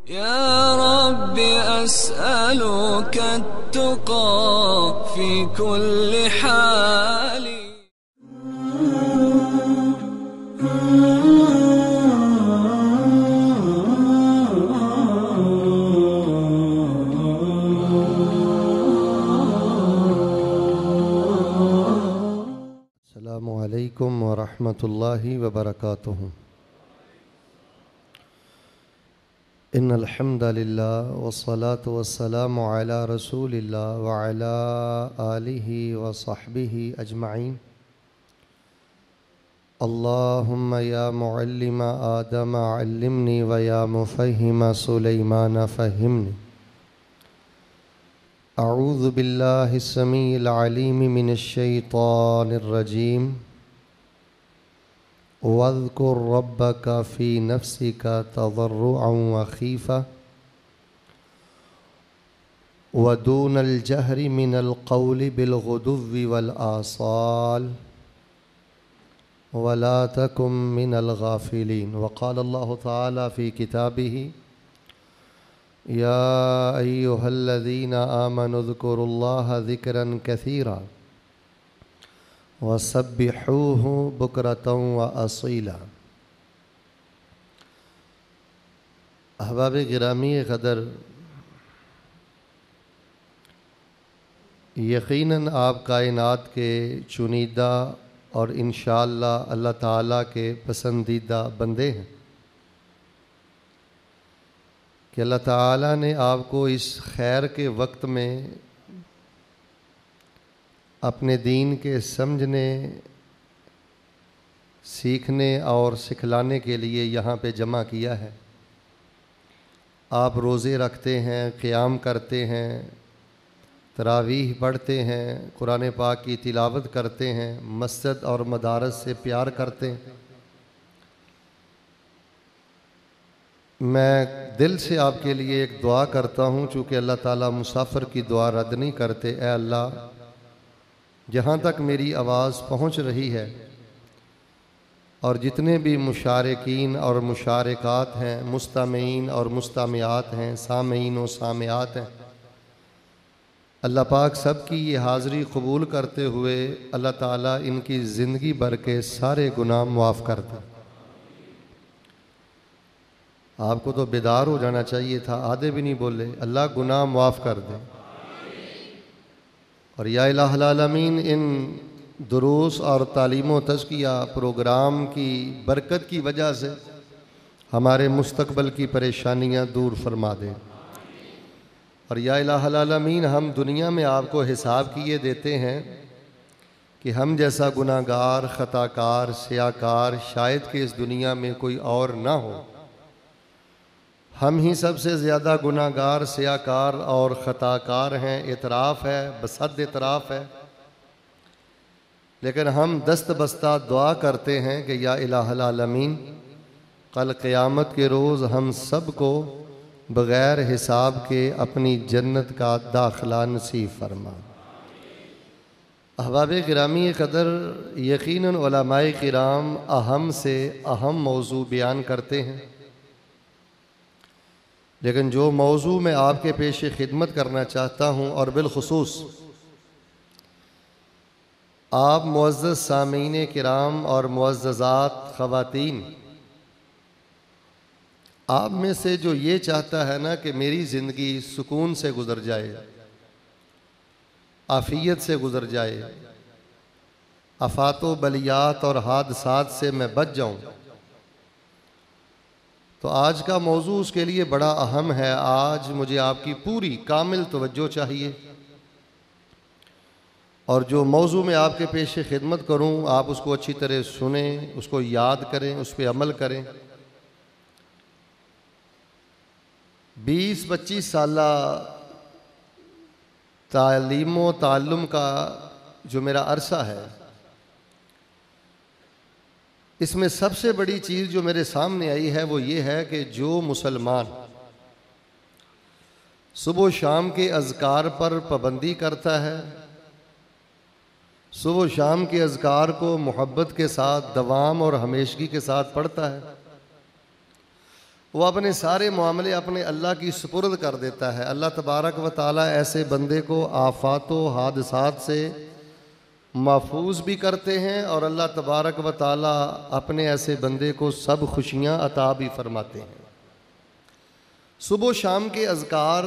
يا رب أسألك التقى في كل حال. السلام علیکم ورحمۃ اللہ وبرکاتہ۔ ان الحمد للہ والصلاة والسلام علی رسول اللہ وعلی آلہ وصحبہ اجمعین۔ اللہم یا معلم آدم علمنی ویا مفہم سلیمان فہمنی۔ اعوذ باللہ السمیع العلیم من الشیطان الرجیم۔ واذکر ربک فی نفسک تضرعا وخیفا ودون الجہر من القول بالغدو والآصال ولا تکن من الغافلین۔ وقال اللہ تعالی فی کتابہ یا ایہا الذین آمنوا اذکروا اللہ ذکرا کثیرا وسبحوہ بکرۃ واصیلا۔ احباب گرامی قدر، یقیناً آپ کائنات کے چنیدہ اور انشاءاللہ اللہ تعالیٰ کے پسندیدہ بندے ہیں کہ اللہ تعالیٰ نے آپ کو اس خیر کے وقت میں اپنے دین کے سمجھنے، سیکھنے اور سکھلانے کے لیے یہاں پہ جمع کیا ہے۔ آپ روزے رکھتے ہیں، قیام کرتے ہیں، تراویح پڑھتے ہیں، قرآن پاک کی تلاوت کرتے ہیں، مسجد اور مدارس سے پیار کرتے ہیں۔ میں دل سے آپ کے لیے ایک دعا کرتا ہوں، چونکہ اللہ تعالیٰ مسافر کی دعا رد نہیں کرتے۔ اے اللہ، جہاں تک میری آواز پہنچ رہی ہے اور جتنے بھی مشارکین اور مشارکات ہیں، مستمعین اور مستمعات ہیں، سامعین و سامعات ہیں، اللہ پاک سب کی یہ حاضری قبول کرتے ہوئے اللہ تعالیٰ ان کی زندگی بھر کے سارے گناہ معاف کر دے۔ آپ کو تو بیدار ہو جانا چاہیے تھا، آدھے بھی نہیں بولے۔ اللہ گناہ معاف کر دے۔ اور یا الہ العالمین، ان دروس اور تعلیم و تزکیہ پروگرام کی برکت کی وجہ سے ہمارے مستقبل کی پریشانیاں دور فرما دے۔ اور یا الہ العالمین، ہم دنیا میں آپ کو حساب کیے دیتے ہیں کہ ہم جیسا گناہ گار، خطا کار، سیاکار شاید کہ اس دنیا میں کوئی اور نہ ہو۔ ہم ہی سب سے زیادہ گناہ گار، سیاکار اور خطا کار ہیں، اعتراف ہے، بصد اعتراف ہے۔ لیکن ہم دست بستہ دعا کرتے ہیں کہ یا الہ العالمین، کل قیامت کے روز ہم سب کو بغیر حساب کے اپنی جنت کا داخلہ نصیب فرما۔ احباب گرامی قدر، یقیناً علماء کرام اہم سے اہم موضوع بیان کرتے ہیں، لیکن جو موضوع میں آپ کے پیش خدمت کرنا چاہتا ہوں، اور بالخصوص آپ معزز سامعین کرام اور معززات خواتین، آپ میں سے جو یہ چاہتا ہے نا کہ میری زندگی سکون سے گزر جائے، عافیت سے گزر جائے، آفات و بلیات اور حادثات سے میں بچ جاؤں، تو آج کا موضوع اس کے لیے بڑا اہم ہے۔ آج مجھے آپ کی پوری کامل توجہ چاہیے، اور جو موضوع میں آپ کے پیش خدمت کروں آپ اس کو اچھی طرح سنیں، اس کو یاد کریں، اس پہ عمل کریں۔ 20-25 سالہ تعلیم و تعلم کا جو میرا عرصہ ہے، اس میں سب سے بڑی چیز جو میرے سامنے آئی ہے وہ یہ ہے کہ جو مسلمان صبح و شام کے اذکار پر پابندی کرتا ہے، صبح و شام کے اذکار کو محبت کے ساتھ دوام اور ہمیشگی کے ساتھ پڑھتا ہے، وہ اپنے سارے معاملے اپنے اللہ کی سپرد کر دیتا ہے۔ اللہ تبارک و تعالیٰ ایسے بندے کو آفات و حادثات سے محفوظ بھی کرتے ہیں، اور اللہ تبارک و تعالیٰ اپنے ایسے بندے کو سب خوشیاں عطا بھی فرماتے ہیں۔ صبح و شام کے اذکار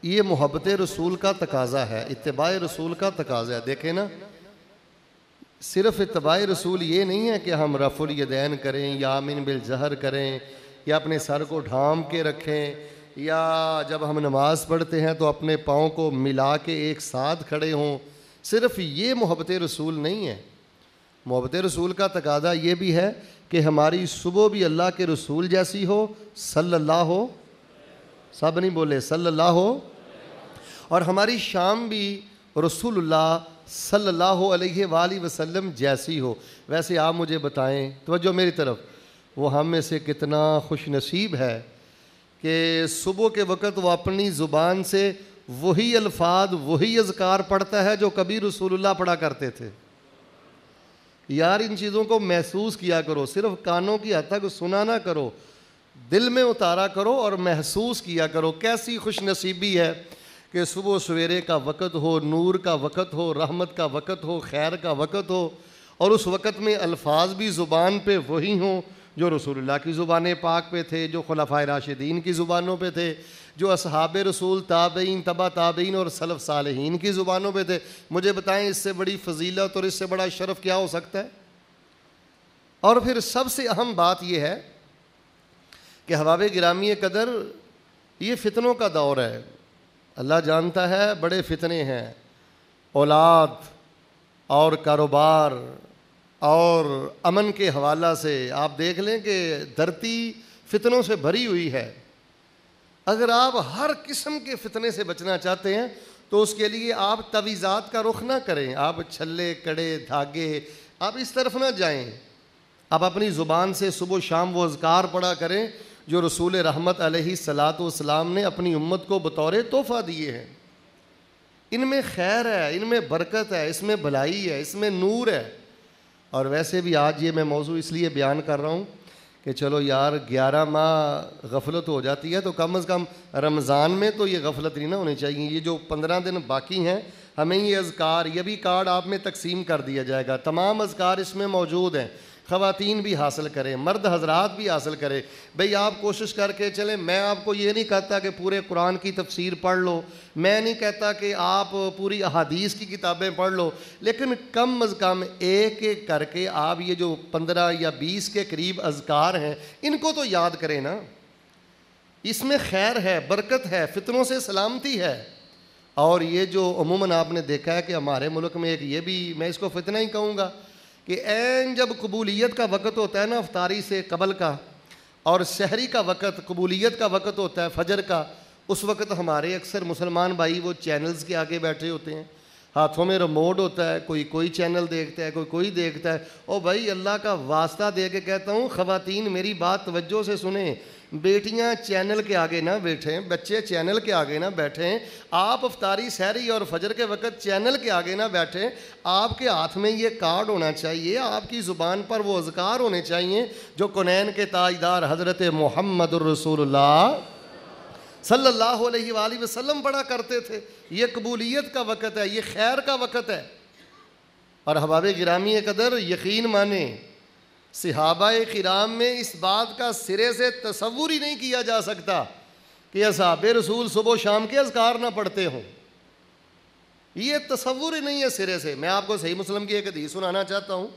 یہ محبت رسول کا تقاضا ہے، اتباع رسول کا تقاضا ہے۔ دیکھیں نا، صرف اتباع رسول یہ نہیں ہے کہ ہم رفع الیدین کریں یا آمین بالجہر کریں یا اپنے سر کو ڈھانپ کے رکھیں، یا جب ہم نماز پڑھتے ہیں تو اپنے پاؤں کو ملا کے ایک ساتھ کھڑے ہوں۔ صرف یہ محبت رسول نہیں ہے۔ محبت رسول کا تقاضا یہ بھی ہے کہ ہماری صبح بھی اللہ کے رسول جیسی ہو، صلی اللہ ہو، سب نہیں بولے صلی اللہ ہو، اور ہماری شام بھی رسول اللہ صلی اللہ علیہ وآلہ وسلم جیسی ہو۔ ویسے آپ مجھے بتائیں، توجہ میری طرف، وہ ہم میں سے کتنا خوش نصیب ہے کہ صبح کے وقت وہ اپنی زبان سے وہی الفاظ وہی اذکار پڑھتا ہے جو کبھی رسول اللہ پڑھا کرتے تھے۔ یار ان چیزوں کو محسوس کیا کرو، صرف کانوں کی حد تک سنا نہ کرو، دل میں اتارا کرو اور محسوس کیا کرو۔ کیسی خوش نصیبی ہے کہ صبح سویرے کا وقت ہو، نور کا وقت ہو، رحمت کا وقت ہو، خیر کا وقت ہو، اور اس وقت میں الفاظ بھی زبان پہ وہی ہوں جو رسول اللہ کی زبان پاک پہ تھے، جو خلفائے راشدین کی زبانوں پہ تھے، جو اصحاب رسول، تابعین، تبع تابعین اور سلف صالحین کی زبانوں پہ تھے۔ مجھے بتائیں اس سے بڑی فضیلت اور اس سے بڑا شرف کیا ہو سکتا ہے؟ اور پھر سب سے اہم بات یہ ہے کہ احباب گرامی قدر، یہ فتنوں کا دور ہے۔ اللہ جانتا ہے بڑے فتنے ہیں، اولاد اور کاروبار اور امن کے حوالہ سے آپ دیکھ لیں کہ دھرتی فتنوں سے بھری ہوئی ہے۔ اگر آپ ہر قسم کے فتنے سے بچنا چاہتے ہیں تو اس کے لیے آپ تویزات کا رخ نہ کریں، آپ چھلے، کڑے، دھاگے، آپ اس طرف نہ جائیں۔ آپ اپنی زبان سے صبح و شام وہ اذکار پڑھا کریں جو رسول رحمت علیہ الصلاۃ والسلام نے اپنی امت کو بطور تحفہ دیے ہیں۔ ان میں خیر ہے، ان میں برکت ہے، اس میں بھلائی ہے، اس میں نور ہے۔ اور ویسے بھی آج یہ میں موضوع اس لیے بیان کر رہا ہوں کہ چلو یار 11 ماہ غفلت ہو جاتی ہے تو کم از کم رمضان میں تو یہ غفلت نہیں نہ ہونی چاہیے۔ یہ جو 15 دن باقی ہیں ہمیں یہ اذکار، یہ بھی کارڈ آپ میں تقسیم کر دیا جائے گا، تمام اذکار اس میں موجود ہیں۔ خواتین بھی حاصل کریں، مرد حضرات بھی حاصل کریں۔ بھئی آپ کوشش کر کے چلیں، میں آپ کو یہ نہیں کہتا کہ پورے قرآن کی تفسیر پڑھ لو، میں نہیں کہتا کہ آپ پوری احادیث کی کتابیں پڑھ لو، لیکن کم از کم ایک ایک کر کے آپ یہ جو 15 یا 20 کے قریب اذکار ہیں ان کو تو یاد کریں نا۔ اس میں خیر ہے، برکت ہے، فتنوں سے سلامتی ہے۔ اور یہ جو عموماً آپ نے دیکھا ہے کہ ہمارے ملک میں ایک یہ بھی، میں اس کو فتنہ ہی کہوں گا، کہ عین جب قبولیت کا وقت ہوتا ہے نا افطاری سے قبل کا، اور سحری کا وقت، قبولیت کا وقت ہوتا ہے فجر کا، اس وقت ہمارے اکثر مسلمان بھائی وہ چینلز کے آگے بیٹھے ہوتے ہیں، ہاتھوں میں ریموٹ ہوتا ہے، کوئی چینل دیکھتا ہے، کوئی دیکھتا ہے۔ او بھائی اللہ کا واسطہ دے کے کہتا ہوں، خواتین میری بات توجہ سے سنیں، بیٹیاں چینل کے آگے نہ بیٹھیں، بچے چینل کے آگے نہ بیٹھیں، آپ افطاری سحری اور فجر کے وقت چینل کے آگے نہ بیٹھیں۔ آپ کے ہاتھ میں یہ کارڈ ہونا چاہیے، آپ کی زبان پر وہ اذکار ہونے چاہیے جو کونین کے تاجدار حضرت محمد الرسول اللہ صلی اللہ علیہ وآلہ وسلم پڑھا کرتے تھے۔ یہ قبولیت کا وقت ہے، یہ خیر کا وقت ہے۔ اور احباب گرامی قدر، یقین مانیں صحابہ کرام میں اس بات کا سرے سے تصور ہی نہیں کیا جا سکتا کہ اصحاب رسول صبح و شام کے اذکار نہ پڑھتے ہوں۔ یہ تصور ہی نہیں ہے سرے سے۔ میں آپ کو صحیح مسلم کی ایک حدیث سنانا چاہتا ہوں۔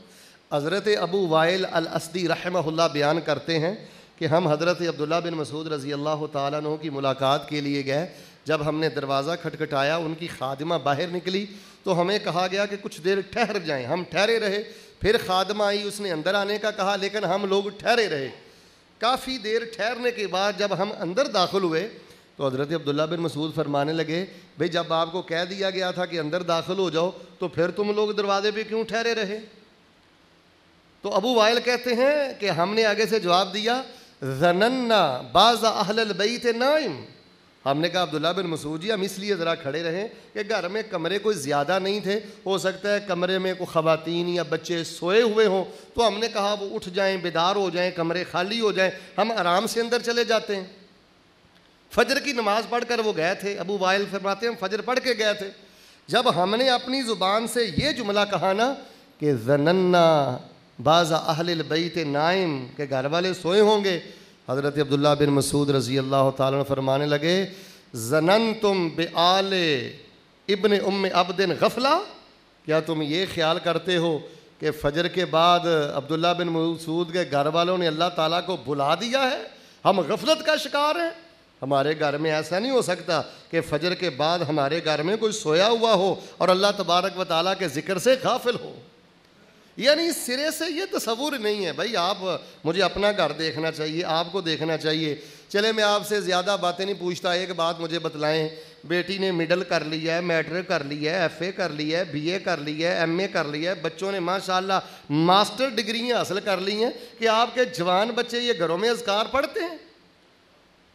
حضرت ابو وائل الاسدی رحمہ اللہ بیان کرتے ہیں کہ ہم حضرت عبداللہ بن مسعود رضی اللہ تعالیٰ عنہ کی ملاقات کے لیے گئے۔ جب ہم نے دروازہ کھٹکھٹایا، ان کی خادمہ باہر نکلی تو ہمیں کہا گیا کہ کچھ دیر ٹھہر جائیں۔ ہم ٹھہرے رہے، پھر خادمہ آئی، اس نے اندر آنے کا کہا، لیکن ہم لوگ ٹھہرے رہے۔ کافی دیر ٹھہرنے کے بعد جب ہم اندر داخل ہوئے تو حضرت عبداللہ بن مسعود فرمانے لگے، بھئی جب آپ کو کہہ دیا گیا تھا کہ اندر داخل ہو جاؤ تو پھر تم لوگ دروازے پہ کیوں ٹھہرے رہے؟ تو ابو وائل کہتے ہیں کہ ہم نے آگے سے جواب دیا، ظننا بعض اہل البیت نائم، ہم نے کہا عبداللہ بن مسعود جی ہم اس لیے ذرا کھڑے رہیں کہ گھر میں کمرے کوئی زیادہ نہیں تھے، ہو سکتا ہے کمرے میں کوئی خواتین یا بچے سوئے ہوئے ہوں، تو ہم نے کہا وہ اٹھ جائیں، بیدار ہو جائیں، کمرے خالی ہو جائیں، ہم آرام سے اندر چلے جاتے ہیں۔ فجر کی نماز پڑھ کر وہ گئے تھے، ابو وائل فرماتے ہیں ہم فجر پڑھ کے گئے تھے، جب ہم نے اپنی زبان سے یہ جملہ کہا نا کہ ظننا بعض اہل البیت نائم، کہ گھر والے سوئے ہوں گے، حضرت عبداللہ بن مسعود رضی اللہ تعالیٰ عنہ فرمانے لگے ظننتم بآل ابن ام عبد غفلہ، کیا تم یہ خیال کرتے ہو کہ فجر کے بعد عبداللہ بن مسعود کے گھر والوں نے اللہ تعالیٰ کو بھلا دیا ہے، ہم غفلت کا شکار ہیں؟ ہمارے گھر میں ایسا نہیں ہو سکتا کہ فجر کے بعد ہمارے گھر میں کوئی سویا ہوا ہو اور اللہ تبارک و تعالیٰ کے ذکر سے غافل ہو۔ یعنی سرے سے یہ تصور نہیں ہے۔ بھائی آپ، مجھے اپنا گھر دیکھنا چاہیے، آپ کو دیکھنا چاہیے۔ چلے میں آپ سے زیادہ باتیں نہیں پوچھتا، ایک بات مجھے بتلائیں، بیٹی نے مڈل کر لیا ہے، میٹرک کر لیا ہے، ایف اے کر لیا ہے، بی اے کر لیا ہے، ایم اے کر لیا ہے، بچوں نے ماشاءاللہ ماسٹر ڈگریاں حاصل کر لی ہیں، کہ آپ کے جوان بچے یہ گھروں میں اذکار پڑھتے ہیں؟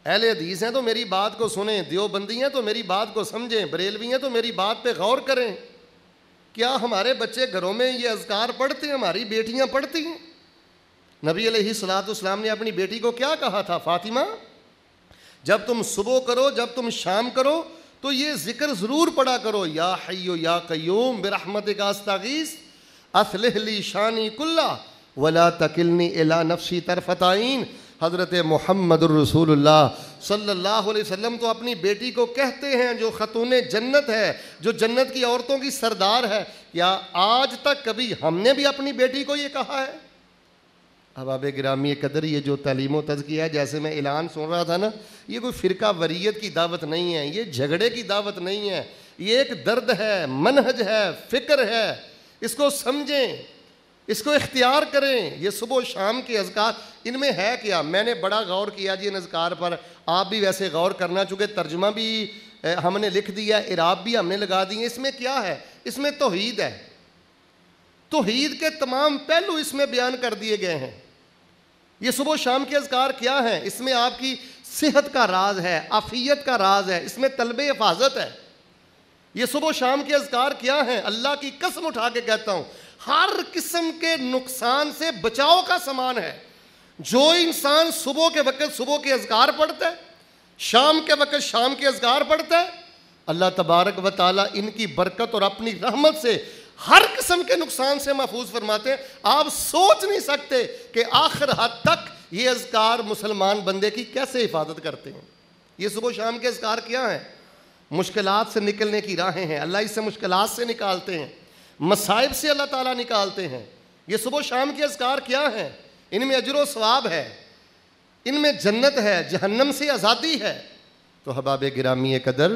اہل حدیث ہیں تو میری بات کو سنیں، دیوبندی ہیں تو میری بات کو سمجھیں، بریلوی ہیں تو میری بات پہ غور کریں۔ کیا ہمارے بچے گھروں میں یہ اذکار پڑھتے ہیں؟ ہماری بیٹیاں پڑھتی ہیں؟ نبی علیہ الصلوۃ والسلام نے اپنی بیٹی کو کیا کہا تھا؟ فاطمہ جب تم صبح کرو، جب تم شام کرو تو یہ ذکر ضرور پڑھا کرو، یا حی یا قیوم برحمتک استغیث اصلح لی شانی کلہ ولا تکلنی الی نفسی طرفۃ عین۔ حضرت محمد الرسول اللہ صلی اللہ علیہ وسلم تو اپنی بیٹی کو کہتے ہیں، جو خاتون جنت ہے، جو جنت کی عورتوں کی سردار ہے، کیا آج تک کبھی ہم نے بھی اپنی بیٹی کو یہ کہا ہے؟ احباب گرامی قدر، یہ جو تعلیم و تزکیہ ہے، جیسے میں اعلان سن رہا تھا نا، یہ کوئی فرقہ وریت کی دعوت نہیں ہے، یہ جھگڑے کی دعوت نہیں ہے، یہ ایک درد ہے، منہج ہے، فکر ہے، اس کو سمجھیں، اس کو اختیار کریں۔ یہ صبح و شام کے اذکار، ان میں ہے کیا؟ میں نے بڑا غور کیا جی ان اذکار پر، آپ بھی ویسے غور کرنا، چونکہ ترجمہ بھی ہم نے لکھ دیا، اعراب بھی ہم نے لگا دی ہے۔ اس میں کیا ہے؟ اس میں توحید ہے، توحید کے تمام پہلو اس میں بیان کر دیے گئے ہیں۔ یہ صبح و شام کے اذکار کیا ہیں؟ اس میں آپ کی صحت کا راز ہے، عافیت کا راز ہے، اس میں طلب حفاظت ہے۔ یہ صبح و شام کے اذکار کیا ہیں؟ اللہ کی قسم اٹھا کے کہتا ہوں، ہر قسم کے نقصان سے بچاؤ کا سامان ہے۔ جو انسان صبح کے وقت صبح کے اذکار پڑھتا ہے، شام کے وقت شام کے اذکار پڑھتا ہے، اللہ تبارک و تعالیٰ ان کی برکت اور اپنی رحمت سے ہر قسم کے نقصان سے محفوظ فرماتے ہیں۔ آپ سوچ نہیں سکتے کہ آخر حد تک یہ اذکار مسلمان بندے کی کیسے حفاظت کرتے ہیں۔ یہ صبح و شام کے اذکار کیا ہیں؟ مشکلات سے نکلنے کی راہیں ہیں، اللہ اس سے مشکلات سے نکالتے ہیں، مصائب سے اللہ تعالیٰ نکالتے ہیں۔ یہ صبح و شام کے اذکار کیا ہیں؟ ان میں اجر و ثواب ہے، ان میں جنت ہے، جہنم سے آزادی ہے۔ تو احباب گرامی قدر،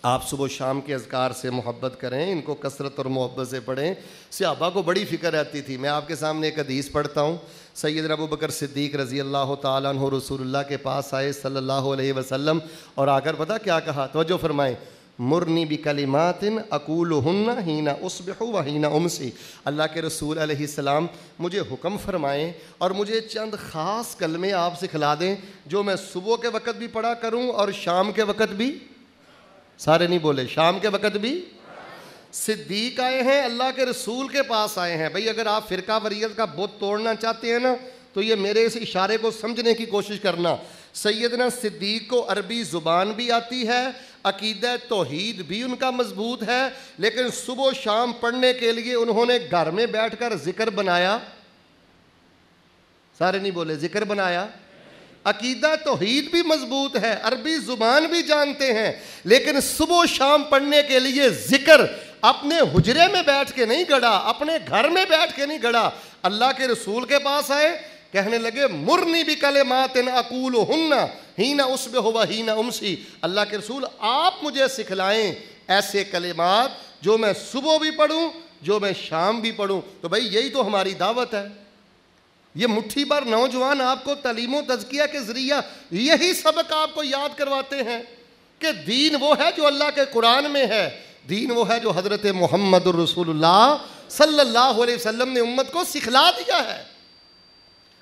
آپ صبح و شام کے اذکار سے محبت کریں، ان کو کثرت اور محبت سے پڑھیں۔ صحابہ کو بڑی فکر رہتی تھی۔ میں آپ کے سامنے ایک حدیث پڑھتا ہوں۔ سیدنا ابو بکر صدیق رضی اللہ تعالیٰ عنہ رسول اللہ کے پاس آئے صلی اللہ علیہ وسلم، اور آ کر پتہ کیا کہا؟ توجہ فرمائیں، مرنی بکلمات اقولہن حین اصبح و حین امسی۔ اللہ کے رسول علیہ السلام مجھے حکم فرمائیں اور مجھے چند خاص کلمے آپ سکھلا دیں جو میں صبح کے وقت بھی پڑھا کروں اور شام کے وقت بھی۔ سارے نہیں بولے، شام کے وقت بھی۔ صدیق آئے ہیں، اللہ کے رسول کے پاس آئے ہیں۔ بھئی اگر آپ فرقہ وریت کا بت توڑنا چاہتے ہیں نا تو یہ میرے اس اشارے کو سمجھنے کی کوشش کرنا۔ سیدنا صدیق کو عربی زبان بھی آتی ہے، عقیدہ توحید بھی ان کا مضبوط ہے، لیکن صبح و شام پڑھنے کے لیے انہوں نے گھر میں بیٹھ کر ذکر بنایا۔ سارے نہیں بولے، ذکر بنایا۔ عقیدہ توحید بھی مضبوط ہے، عربی زبان بھی جانتے ہیں، لیکن صبح و شام پڑھنے کے لیے ذکر اپنے حجرے میں بیٹھ کے نہیں گڑا، اپنے گھر میں بیٹھ کے نہیں گڑا۔ اللہ کے رسول کے پاس آئے، کہنے لگے مرنی بکلمات اقولہن حین اصبح و حین امسی۔ اللہ کے رسول آپ مجھے سکھلائیں ایسے کلمات جو میں صبح بھی پڑھوں، جو میں شام بھی پڑھوں۔ تو بھائی یہی تو ہماری دعوت ہے۔ یہ مٹھی بھر نوجوان آپ کو تعلیم و تزکیہ کے ذریعہ یہی سبق آپ کو یاد کرواتے ہیں کہ دین وہ ہے جو اللہ کے قرآن میں ہے، دین وہ ہے جو حضرت محمد الرسول اللہ صلی اللہ علیہ وسلم نے امت کو سکھلا دیا ہے۔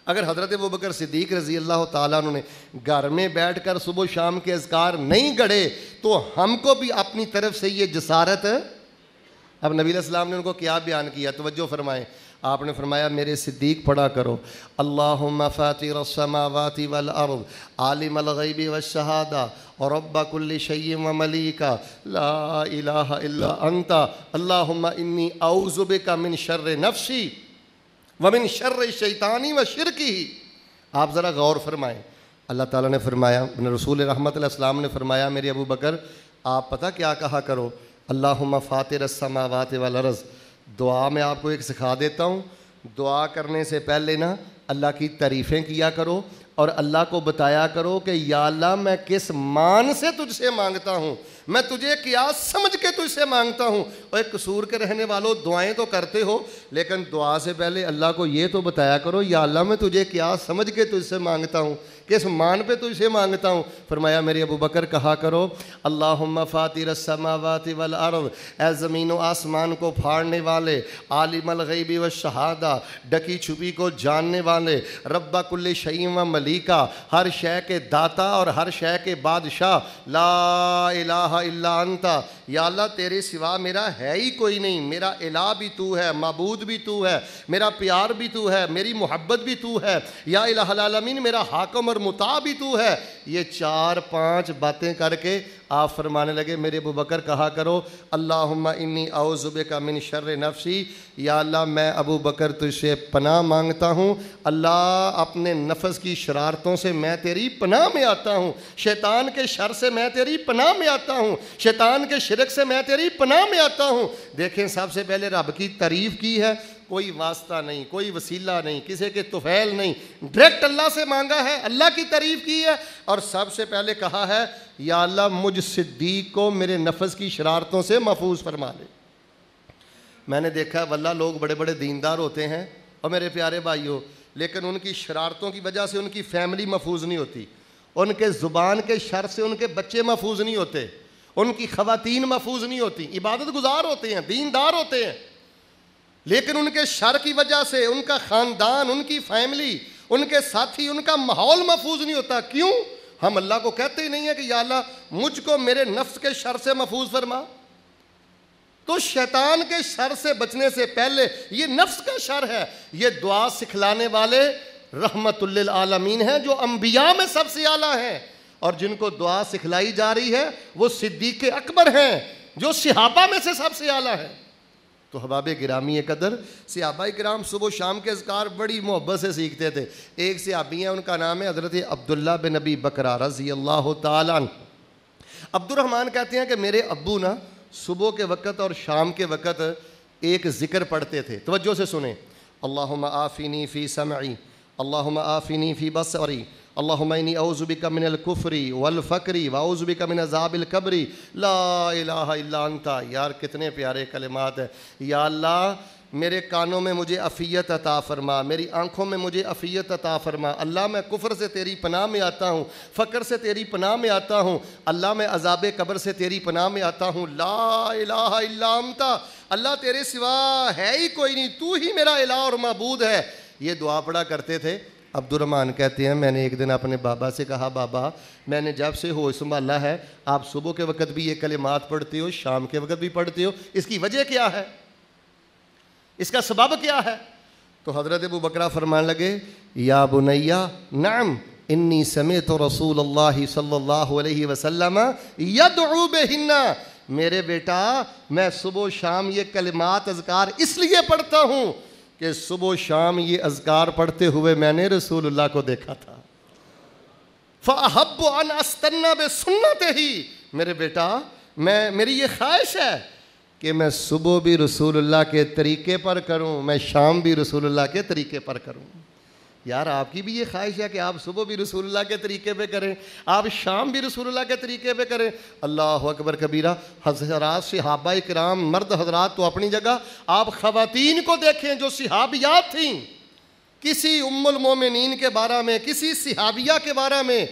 اگر حضرت ابوبکر صدیق رضی اللہ تعالیٰ عنہ نے گھر میں بیٹھ کر صبح و شام کے اذکار نہیں گڑھے تو ہم کو بھی اپنی طرف سے یہ جسارت. اب نبی علیہ السلام نے ان کو کیا بیان کیا, توجہ فرمائیں. آپ نے فرمایا میرے صدیق پڑھا کرو اللہم فاطر السماوات والارض عالم الغیب والشہادہ رب کل شیء وملیکہ لا الہ الا انت اللہم انی اعوذ بک من شر نفسی ومن شر الشیطان وشرکہ. آپ ذرا غور فرمائیں. اللہ تعالیٰ نے فرمایا, رسول رحمت علیہ السلام نے فرمایا میرے ابو بکر آپ پتہ کیا کہا کرو, اللہم فاطر السماوات والارض. دعا میں آپ کو ایک سکھا دیتا ہوں, دعا کرنے سے پہلے نا اللہ کی تعریفیں کیا کرو اور اللہ کو بتایا کرو کہ یا اللہ میں کس مان سے تجھ سے مانگتا ہوں, میں تجھے کیا سمجھ کے تجھ سے مانگتا ہوں. اور ایک قصور کے رہنے والوں دعائیں تو کرتے ہو لیکن دعا سے پہلے اللہ کو یہ تو بتایا کرو یا اللہ میں تجھے کیا سمجھ کے تجھ سے مانگتا ہوں, کس مان پہ تجھ سے مانگتا ہوں. فرمایا میرے ابو بکر کہا کرو اللہم فاطر السماوات والارض, اے زمین و آسمان کو پھاڑنے والے, عالم الغیب والشہادہ, ڈکی چھپی کو جاننے والے, رب کل شیء و ملیکہ, ہر شے کے داتا اور ہر شے کے بادشاہ, لا الہ الا انت, یا اللہ تیرے سوا میرا ہے ہی کوئی نہیں, میرا الہ بھی تو ہے, معبود بھی تو ہے, میرا پیار بھی تو ہے, میری محبت بھی تو ہے, یا الہ العالمین میرا حاکم اور مطاع بھی تو ہے. یہ 4-5 باتیں کر کے آپ فرمانے لگے میرے ابو بکر کہا کرو اللہم انی اعوذ بک من شر نفسی, یا اللہ میں ابو بکر تجھ سے پناہ مانگتا ہوں, اللہ اپنے نفس کی شرارتوں سے میں تیری پناہ میں آتا ہوں, شیطان کے شر سے میں تیری پناہ میں آتا ہوں, شیطان کے شرک سے میں تیری پناہ میں آتا ہوں. دیکھیں سب سے پہلے رب کی تعریف کی ہے, کوئی واسطہ نہیں, کوئی وسیلہ نہیں, کسی کے طفیل نہیں, ڈائریکٹ اللہ سے مانگا ہے, اللہ کی تعریف کی ہے اور سب سے پہلے کہا ہے یا اللہ مجھ صدیق کو میرے نفس کی شرارتوں سے محفوظ فرما لے. میں نے دیکھا ہے واللہ لوگ بڑے بڑے دیندار ہوتے ہیں اور میرے پیارے بھائیوں, لیکن ان کی شرارتوں کی وجہ سے ان کی فیملی محفوظ نہیں ہوتی, ان کے زبان کے شر سے ان کے بچے محفوظ نہیں ہوتے, ان کی خواتین محفوظ نہیں ہوتی, عبادت گزار ہوتے ہیں, دیندار ہوتے ہیں, لیکن ان کے شر کی وجہ سے ان کا خاندان, ان کی فیملی, ان کے ساتھی, ان کا ماحول محفوظ نہیں ہوتا. کیوں؟ ہم اللہ کو کہتے ہی نہیں ہیں کہ یا اللہ مجھ کو میرے نفس کے شر سے محفوظ فرما. تو شیطان کے شر سے بچنے سے پہلے یہ نفس کا شر ہے, یہ دعا سکھلانے والے رحمت للعالمین ہیں جو انبیاء میں سب سے اعلیٰ ہیں, اور جن کو دعا سکھلائی جا رہی ہے وہ صدیق اکبر ہیں جو صحابہ میں سے سب سے اعلیٰ ہیں. تو احباب گرامی قدر, صحابہ کرام صبح و شام کے اذکار بڑی محبت سے سیکھتے تھے. ایک صحابی ہیں, ان کا نام ہے حضرت عبداللہ بن ابی بکرہ رضی اللہ تعالیٰ عنہ. عبد الرحمن کہتے ہیں کہ میرے ابو نا صبح کے وقت اور شام کے وقت ایک ذکر پڑھتے تھے, توجہ سے سنیں. اللہم آفینی فی سمعی, اللہم آفینی فی بصری, اللہم انی اعوذ بک من الکفر والفقر واعوذ بک من عذاب القبر, لا الہ الا انت. یار کتنے پیارے کلمات ہیں. یا اللہ میرے کانوں میں مجھے عافیت عطا فرما, میری آنکھوں میں مجھے عافیت عطا فرما. اللہ میں کفر سے تیری پناہ میں آتا ہوں, فقر سے تیری پناہ میں آتا ہوں, اللہ میں عذاب قبر سے تیری پناہ میں آتا ہوں. لا الہ الا انت, اللہ تیرے سوا ہے ہی کوئی نہیں, تو ہی میرا الہ اور معبود ہے. یہ دعا پڑھا کرتے تھے. عبد الرحمن کہتے ہیں میں نے ایک دن اپنے بابا سے کہا بابا میں نے جب سے ہوش سنبھالا ہے آپ صبح کے وقت بھی یہ کلمات پڑھتے ہو, شام کے وقت بھی پڑھتے ہو, اس کی وجہ کیا ہے, اس کا سبب کیا ہے؟ تو حضرت ابو بکرہ فرمانے لگے یا بنیا نعم انی سمعت رسول اللہ صلی اللہ علیہ وسلم یدعو بہن, میرے بیٹا میں صبح و شام یہ کلمات اذکار اس لیے پڑھتا ہوں کہ صبح و شام یہ اذکار پڑھتے ہوئے میں نے رسول اللہ کو دیکھا تھا. فَأَحَبُّ أَنْ أَسْتَنَّ بِسُنَّتِهِ, میرے بیٹا میری یہ خواہش ہے کہ میں صبح بھی رسول اللہ کے طریقے پر کروں, میں شام بھی رسول اللہ کے طریقے پر کروں. یار آپ کی بھی یہ خواہش ہے کہ آپ صبح بھی رسول اللہ کے طریقے پہ کریں, آپ شام بھی رسول اللہ کے طریقے پہ کریں. اللہ اکبر کبیرہ. حضرات صحابہ کرام مرد حضرات تو اپنی جگہ, آپ خواتین کو دیکھیں جو صحابیات تھیں, کسی ام المومنین کے بارے میں, کسی صحابیہ کے بارے میں,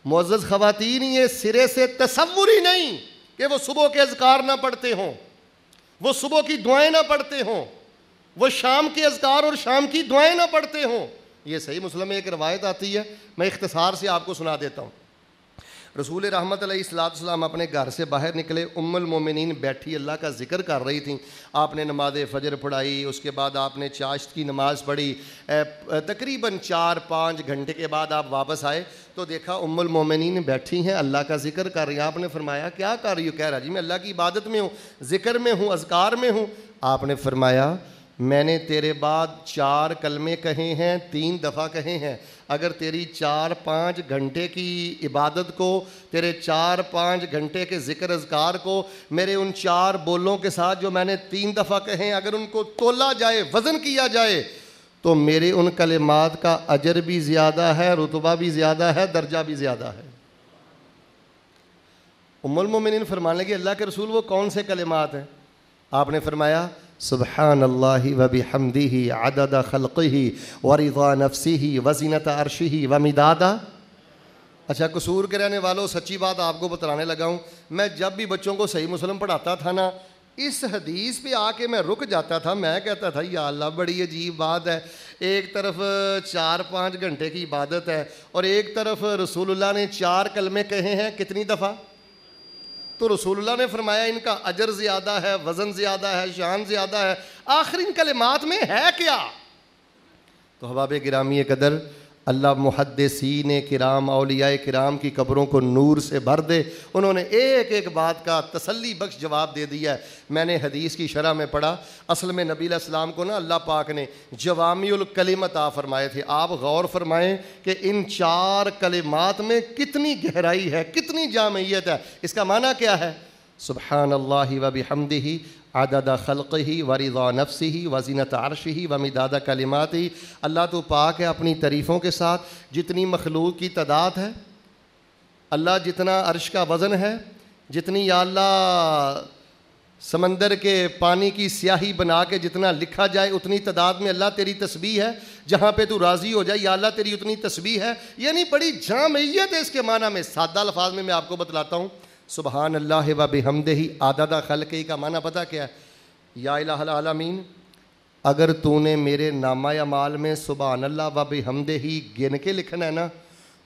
معزز خواتین یہ سرے سے تصور ہی نہیں کہ وہ صبح کے اذکار نہ پڑھتے ہوں, وہ صبح کی دعائیں نہ پڑھتے ہوں, وہ شام کے اذکار اور شام کی دعائیں نہ پڑھتے ہوں. یہ صحیح مسلم میں ایک روایت آتی ہے، میں اختصار سے آپ کو سنا دیتا ہوں۔ رسول رحمت علیہ السلام اپنے گھر سے باہر نکلے، ام المومنین بیٹھی اللہ کا ذکر کر رہی تھیں، آپ نے نماز فجر پڑھائی، اس کے بعد آپ نے چاشت کی نماز پڑھی، تقریباً 4-5 گھنٹے کے بعد آپ واپس آئے تو دیکھا ام المومنین بیٹھی ہیں، اللہ کا ذکر کر رہی ہیں۔ آپ نے فرمایا کیا کر رہی ہو؟ کہہ رہا جی میں اللہ کی عبادت میں ہوں، ذکر میں ہوں، اذکار میں ہوں۔ آپ نے فرمایا میں نے تیرے بعد 4 کلمے کہے ہیں، 3 دفعہ کہے ہیں، اگر تیری 4-5 گھنٹے کی عبادت کو، تیرے 4-5 گھنٹے کے ذکر اذکار کو میرے ان 4 بولوں کے ساتھ جو میں نے 3 دفعہ کہے ہیں، اگر ان کو تولا جائے، وزن کیا جائے تو میرے ان کلمات کا اجر بھی زیادہ ہے، رتبہ بھی زیادہ ہے، درجہ بھی زیادہ ہے۔ ام المومنین فرمانے لگے اللہ کے رسول وہ کون سے کلمات ہیں؟ آپ نے فرمایا سبحان اللہ وبحمدہ عدد خلقہ ورضا نفسہ وزنۃ عرشہ ومداد۔ اچھا قصور کے رہنے والوں، سچی بات آپ کو بتلانے لگا ہوں، میں جب بھی بچوں کو صحیح مسلم پڑھاتا تھا نا، اس حدیث پہ آ کے میں رک جاتا تھا، میں کہتا تھا یا اللہ بڑی عجیب بات ہے، ایک طرف 4-5 گھنٹے کی عبادت ہے اور ایک طرف رسول اللہ نے 4 کلمے کہے ہیں، کتنی دفعہ؟ تو رسول اللہ نے فرمایا ان کا اجر زیادہ ہے، وزن زیادہ ہے، شان زیادہ ہے، آخر ان کلمات میں ہے کیا؟ تو احباب گرامی قدر، اللہ محدثین کرام، اولیاء کرام کی قبروں کو نور سے بھر دے، انہوں نے ایک ایک بات کا تسلی بخش جواب دے دیا ہے۔ میں نے حدیث کی شرح میں پڑھا، اصل میں نبی علیہ السلام کو نا اللہ پاک نے جوامع الکلم عطا فرمائے تھے۔ آپ غور فرمائیں کہ ان 4 کلمات میں کتنی گہرائی ہے، کتنی جامعیت ہے۔ اس کا معنی کیا ہے؟ سبحان اللہ وبحمدہ عدد خلقہ ورضا نفسہ وزنۃ عرشہ ومداد کلماتہ۔ اللہ تو پاک ہے اپنی تعریفوں کے ساتھ، جتنی مخلوق کی تعداد ہے، اللہ جتنا عرش کا وزن ہے، جتنی یا اللہ سمندر کے پانی کی سیاہی بنا کے جتنا لکھا جائے اتنی تعداد میں اللہ تیری تسبیح ہے، جہاں پہ تو راضی ہو جائے یا اللہ تیری اتنی تسبیح ہے، یعنی بڑی جامعیت ہے اس کے معنی میں۔ سادہ الفاظ میں آپ کو بتلاتا ہوں، سبحان اللہ وبحمدہ عدد خلقہ کا معنی پتہ کیا ہے؟ یا الہ العالمین، اگر تو نے میرے نامہ اعمال میں سبحان اللہ وبحمدہ گن کے لکھنا ہے نا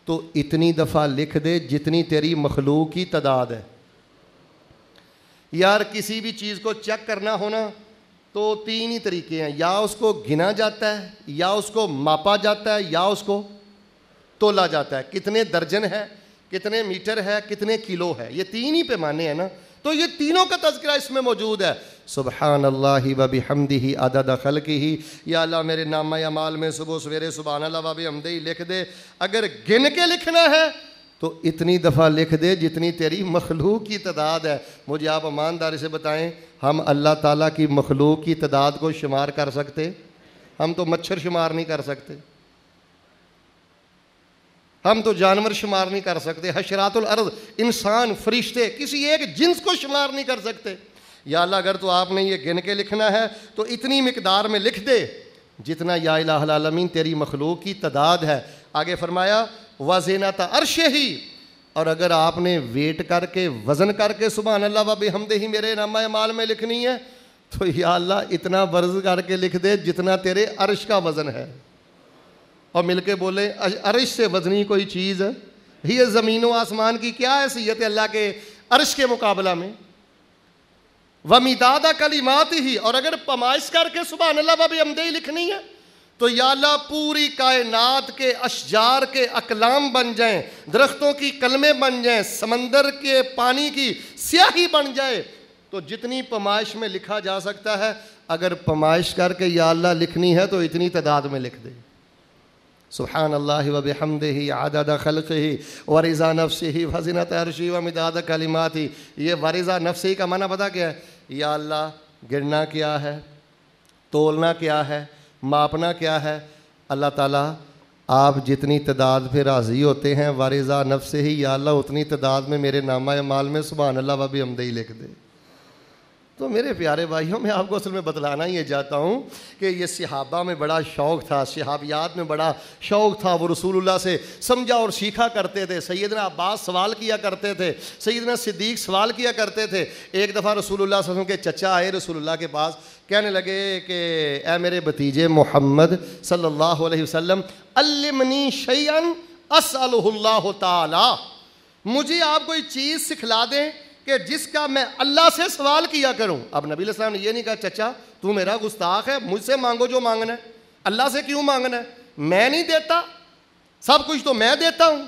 تو اتنی دفعہ لکھ دے جتنی تیری مخلوق کی تعداد ہے۔ یار کسی بھی چیز کو چیک کرنا ہونا تو 3 ہی طریقے ہیں، یا اس کو گنا جاتا ہے، یا اس کو ماپا جاتا ہے، یا اس کو تولا جاتا ہے۔ کتنے درجن ہے، کتنے میٹر ہے، کتنے کلو ہے، یہ 3 ہی پیمانے ہیں نا، تو یہ تینوں کا تذکرہ اس میں موجود ہے۔ سبحان اللہ وبحمدہ عدد خلقہ، یا اللہ میرے نامہ اعمال میں صبح سویرے سبحان اللہ وبحمدہ لکھ دے، اگر گن کے لکھنا ہے تو اتنی دفعہ لکھ دے جتنی تیری مخلوق کی تعداد ہے۔ مجھے آپ ایمانداری سے بتائیں، ہم اللہ تعالیٰ کی مخلوق کی تعداد کو شمار کر سکتے؟ ہم تو مچھر شمار نہیں کر سکتے، ہم تو جانور شمار نہیں کر سکتے، حشرات الارض، انسان، فرشتے، کسی ایک جنس کو شمار نہیں کر سکتے۔ یا اللہ اگر تو آپ نے یہ گن کے لکھنا ہے تو اتنی مقدار میں لکھ دے جتنا یا الہ العالمین تیری مخلوق کی تعداد ہے۔ آگے فرمایا وزنۃ عرشہ، اور اگر آپ نے ویٹ کر کے، وزن کر کے سبحان اللہ وبحمدہ میرے نامہ اعمال میں لکھنی ہے تو یا اللہ اتنا ورز کر کے لکھ دے جتنا تیرے عرش کا وزن ہے۔ اور مل کے بولے عرش سے وزنی کوئی چیز ہے؟ یہ زمین و آسمان کی کیا حیثیت ہے اللہ کے عرش کے مقابلہ میں؟ وَمِدَادَ کَلِمَاتِهِ، اور اگر پمائش کر کے سبحان اللہ وبحمدہ لکھنی ہے تو یا اللہ پوری کائنات کے اشجار کے اقلام بن جائیں، درختوں کی کلمیں بن جائیں، سمندر کے پانی کی سیاہی بن جائے، تو جتنی پمائش میں لکھا جا سکتا ہے اگر پمائش کر کے یا اللہ لکھنی ہے تو اتنی تعداد میں لکھ دے۔ سبحان اللہ وبحمدہ عدد خلقہ ورضا نفسہ وزنۃ عرشہ ومداد کلماتہ۔ یہ ورضا نفسہ کا معنی پتہ کیا ہے؟ یا اللہ گرنا کیا ہے، تولنا کیا ہے، ماپنا کیا ہے؟ اللہ تعالیٰ آپ جتنی تعداد پہ راضی ہوتے ہیں ورضا نفسہ ہی، یا اللہ اتنی تعداد میں میرے نامہ اعمال میں سبحان اللہ وبحمدہ لکھ دے۔ تو میرے پیارے بھائیوں، میں آپ کو اصل میں بتلانا یہ چاہتا ہوں کہ یہ صحابہ میں بڑا شوق تھا، صحابیات میں بڑا شوق تھا، وہ رسول اللہ سے سمجھا اور سیکھا کرتے تھے۔ سیدنا عباس سوال کیا کرتے تھے، سیدنا صدیق سوال کیا کرتے تھے۔ ایک دفعہ رسول اللہ صلی اللہ علیہ وسلم کے چچا آئے رسول اللہ کے پاس، کہنے لگے کہ اے میرے بھتیجے محمد صلی اللہ علیہ وسلم علمنی شیئن اسألہ اللہ تعالی، مجھے آپ کوئی چیز سکھلا دیں کہ جس کا میں اللہ سے سوال کیا کروں۔ اب نبی علیہ السلام نے یہ نہیں کہا چچا تو میرا گستاخ ہے، مجھ سے مانگو جو مانگنا ہے، اللہ سے کیوں مانگنا ہے، میں نہیں دیتا، سب کچھ تو میں دیتا ہوں۔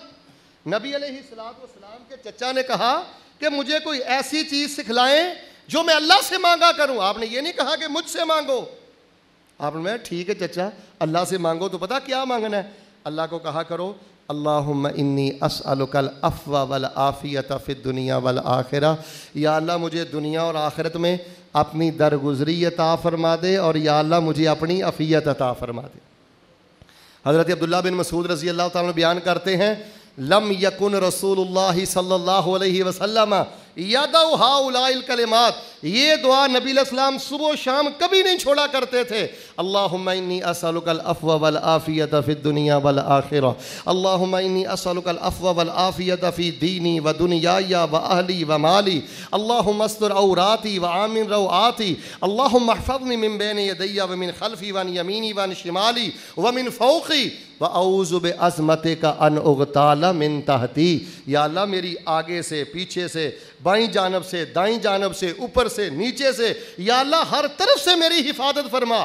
نبی علیہ السلام کے چچا نے کہا کہ مجھے کوئی ایسی چیز سکھلائیں جو میں اللہ سے مانگا کروں۔ آپ نے یہ نہیں کہا کہ مجھ سے مانگو، آپ نے ٹھیک ہے چچا اللہ سے مانگو، تو پتا کیا مانگنا ہے؟ اللہ کو کہا کرو اللہم انی اسألک العفو والعافیۃ فی الدنیا والآخرہ، یا اللہ مجھے دنیا اور آخرت میں اپنی درگزری عطا فرما دے، اور یا اللہ مجھے اپنی عافیت عطا فرما دے۔ حضرت عبداللہ بن مسعود رضی اللہ تعالیٰ بیان کرتے ہیں لم یکن رسول اللہ صلی اللہ علیہ وسلم یدعو ہؤلاء الکلمات، یہ دعا نبی علیہ السلام صبح و شام کبھی نہیں چھوڑا کرتے تھے۔ اللہم انی اسألک العفو والعافیۃ فی الدنیا والآخرہ، اللہم انی اسألک العفو والعافیۃ فی دینی و دنیای و اہلی و مالی، اللہم استر عوراتی و آمن روعاتی، اللہم احفظنی من بین یدی و من خلفی و عن یمینی و عن شمالی و من فوقی وَأَعُوذُ بِعَظْمَتِكَ أَنْ أُغْتَالَ مِنْ تَحْتِي، یا اللہ میری آگے سے، پیچھے سے، بائیں جانب سے، دائیں جانب سے، اوپر سے، نیچے سے، یا اللہ ہر طرف سے میری حفاظت فرما،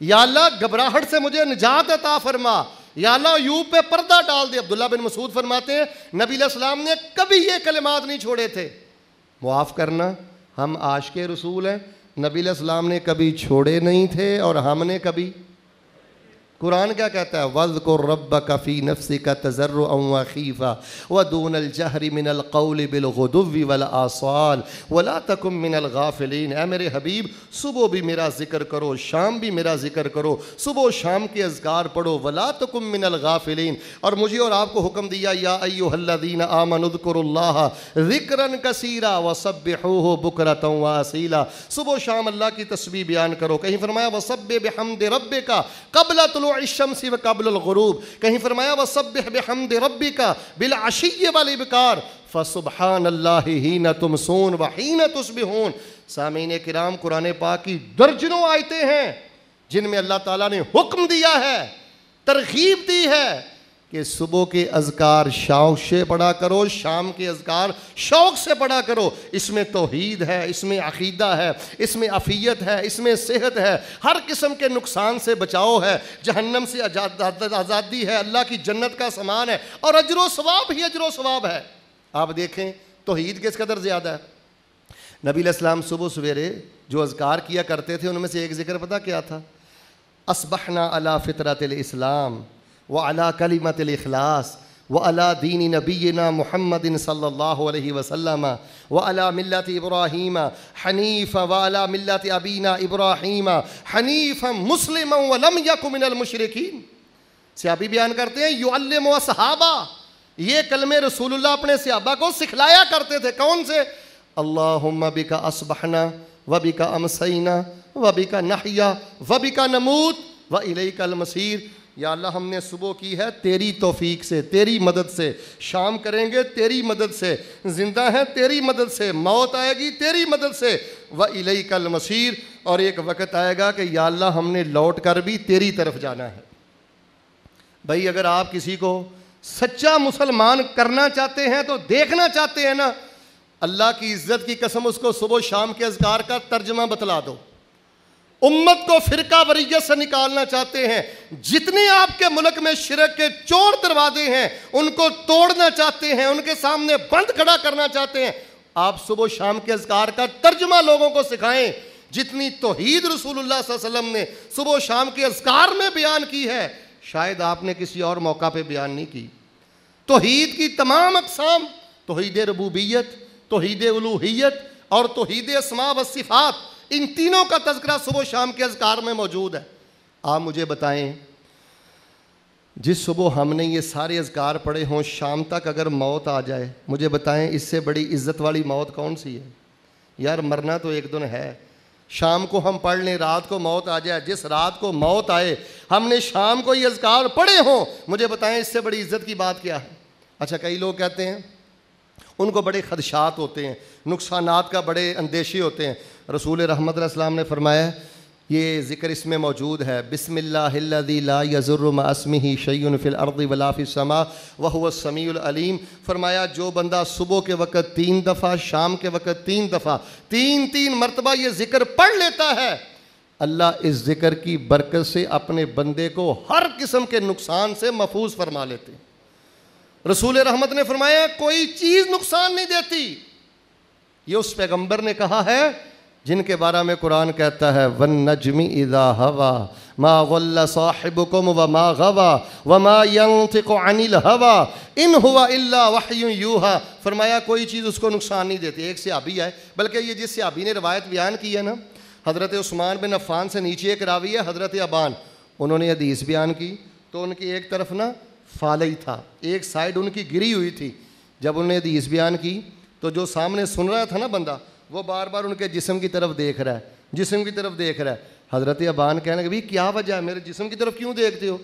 یا اللہ گھبراہٹ سے مجھے نجات عطا فرما، یا اللہ عیوب پہ پردہ ڈال دے۔ عبداللہ بن مسعود فرماتے ہیں نبی علیہ السلام نے کبھی یہ کلمات نہیں چھوڑے تھے۔ معاف کرنا، ہم عاشق رسول ہیں، نبی علیہ السلام نے کبھی چھوڑے نہیں تھے اور ہم نے کبھی۔ قرآن کیا کہتا ہے؟ وَاذْكُرْ رَبَّكَ فِي نَفْسِكَ تَضَرُّعًا وَخِيفَةً وَدُونَ الْجَهْرِ مِنَ الْقَوْلِ بِالْغُدُوِّ وَالْآصَالِ وَلَا تَكُن مِّنَ الْغَافِلِينَ۔ اے میرے حبیب صبح بھی میرا ذکر کرو، شام بھی میرا ذکر کرو، صبح و شام کے اذکار پڑھو، وَلَا تَكُن مِّنَ الْغَافِلِينَ۔ اور مجھے اور آپ کو حکم دیا یا ایھا الذین آمنوا اذکروا اللہ ذکرا کثیرا وسبحوہ بکرۃ واسیلا، صبح و شام اللہ کی تسبیح بیان کرو۔ کہیں فرمایا وسبح بحمد ربک قبل طلوع الشمس وقبل الغروب، کہیں فرمایا وسبح بحمد ربک بالعشی والابکار فسبحان اللہ حین تمسون وحین تصبحون۔ سامعین کرام، قرآن پاک کی درجنوں آیتیں ہیں جن میں اللہ تعالیٰ نے حکم دیا ہے، ترغیب دی ہے کہ صبح کے اذکار شوق سے پڑھا کرو، شام کے اذکار شوق سے پڑھا کرو۔ اس میں توحید ہے، اس میں عقیدہ ہے، اس میں عافیت ہے، اس میں صحت ہے، ہر قسم کے نقصان سے بچاؤ ہے، جہنم سے آزادی ہے، اللہ کی جنت کا سامان ہے، اور اجر و ثواب ہی اجر و ثواب ہے۔ آپ دیکھیں توحید کس قدر زیادہ ہے۔ نبی علیہ السلام صبح سویرے جو اذکار کیا کرتے تھے ان میں سے ایک ذکر پتہ کیا تھا؟ اصبحنا علی فطرۃ الاسلام وعلى كلمة الإخلاص وعلى دين نبينا محمد صلى الله عليه وسلم وعلى ملة إبراهيم حنيفا وعلى ملة أبينا إبراهيم حنيفا مسلما ولم يكن من المشركين۔ صحابی بیان کرتے ہیں يعلم صحابہ، یہ کلمے رسول اللہ اپنے صحابہ کو سکھلایا کرتے تھے۔ کون سے؟ اللہم بک اصبحنا وبک امسینا وبک نحیا وبک نموت والیک المصیر۔ یا اللہ ہم نے صبح کی ہے تیری توفیق سے، تیری مدد سے، شام کریں گے تیری مدد سے، زندہ ہیں تیری مدد سے، موت آئے گی تیری مدد سے، وَإِلَيْكَ الْمَصِيرُ، اور ایک وقت آئے گا کہ یا اللہ ہم نے لوٹ کر بھی تیری طرف جانا ہے۔ بھائی اگر آپ کسی کو سچا مسلمان کرنا چاہتے ہیں تو دیکھنا چاہتے ہیں نا، اللہ کی عزت کی قسم اس کو صبح و شام کے اذکار کا ترجمہ بتلا دو۔ امت کو فرقہ واریت سے نکالنا چاہتے ہیں، جتنے آپ کے ملک میں شرک کے چور دروازے ہیں ان کو توڑنا چاہتے ہیں، ان کے سامنے بند کھڑا کرنا چاہتے ہیں، آپ صبح و شام کے اذکار کا ترجمہ لوگوں کو سکھائیں۔ جتنی توحید رسول اللہ صلی اللہ علیہ وسلم نے صبح و شام کے اذکار میں بیان کی ہے شاید آپ نے کسی اور موقع پہ بیان نہیں کی۔ توحید کی تمام اقسام، توحید ربوبیت، توحید الوہیت اور توحید اسماء و صفات، ان تینوں کا تذکرہ صبح و شام کے اذکار میں موجود ہے۔ آپ مجھے بتائیں جس صبح ہم نے یہ سارے اذکار پڑھے ہوں شام تک اگر موت آ جائے، مجھے بتائیں اس سے بڑی عزت والی موت کون سی ہے؟ یار مرنا تو ایک دن ہے، شام کو ہم پڑھ لیں رات کو موت آ جائے، جس رات کو موت آئے ہم نے شام کو یہ اذکار پڑھے ہوں، مجھے بتائیں اس سے بڑی عزت کی بات کیا ہے؟ اچھا کئی لوگ کہتے ہیں ان کو بڑے خدشات ہوتے ہیں، نقصانات کا بڑے اندیشے ہوتے ہیں۔ رسول رحمت علیہ السلام نے فرمایا یہ ذکر اس میں موجود ہے، بسم اللہ الذی لا یضر مع اسمہ شیء فی الارض ولا فی السماء وہو السمیع العلیم۔ فرمایا جو بندہ صبح کے وقت 3 دفعہ، شام کے وقت 3 دفعہ، 3 مرتبہ یہ ذکر پڑھ لیتا ہے، اللہ اس ذکر کی برکت سے اپنے بندے کو ہر قسم کے نقصان سے محفوظ فرما لیتے ہیں۔ رسول رحمت نے فرمایا کوئی چیز نقصان نہیں دیتی۔ یہ اس پیغمبر نے کہا ہے جن کے بارے میں قرآن کہتا ہے وَالنَّجْمِ إِذَا هَوَى مَا ضَلَّ صَاحِبُكُمْ وَمَا غَوَى وَمَا يَنطِقُ عَنِ الْهَوَى إِنْ هُوَ إِلَّا وَحْيٌ يُوحَى۔ فرمایا کوئی چیز اس کو نقصان نہیں دیتی۔ ایک صحابی ہے، بلکہ یہ جس صحابی نے روایت بیان کی ہے نا، حضرت عثمان بن عفان سے نیچے ایک راوی ہے حضرت ابان، انہوں نے حدیث بیان کی تو ان کی ایک طرف نا فالج تھا، ایک سائیڈ ان کی گری ہوئی تھی۔ جب انہوں نے حدیث بیان کی تو جو سامنے سن رہا تھا نا بندہ، وہ بار بار ان کے جسم کی طرف دیکھ رہا ہے، جسم کی طرف دیکھ رہا ہے۔ حضرت ابان کہنے لگے بھائی کیا وجہ ہے، میرے جسم کی طرف کیوں دیکھتے ہو؟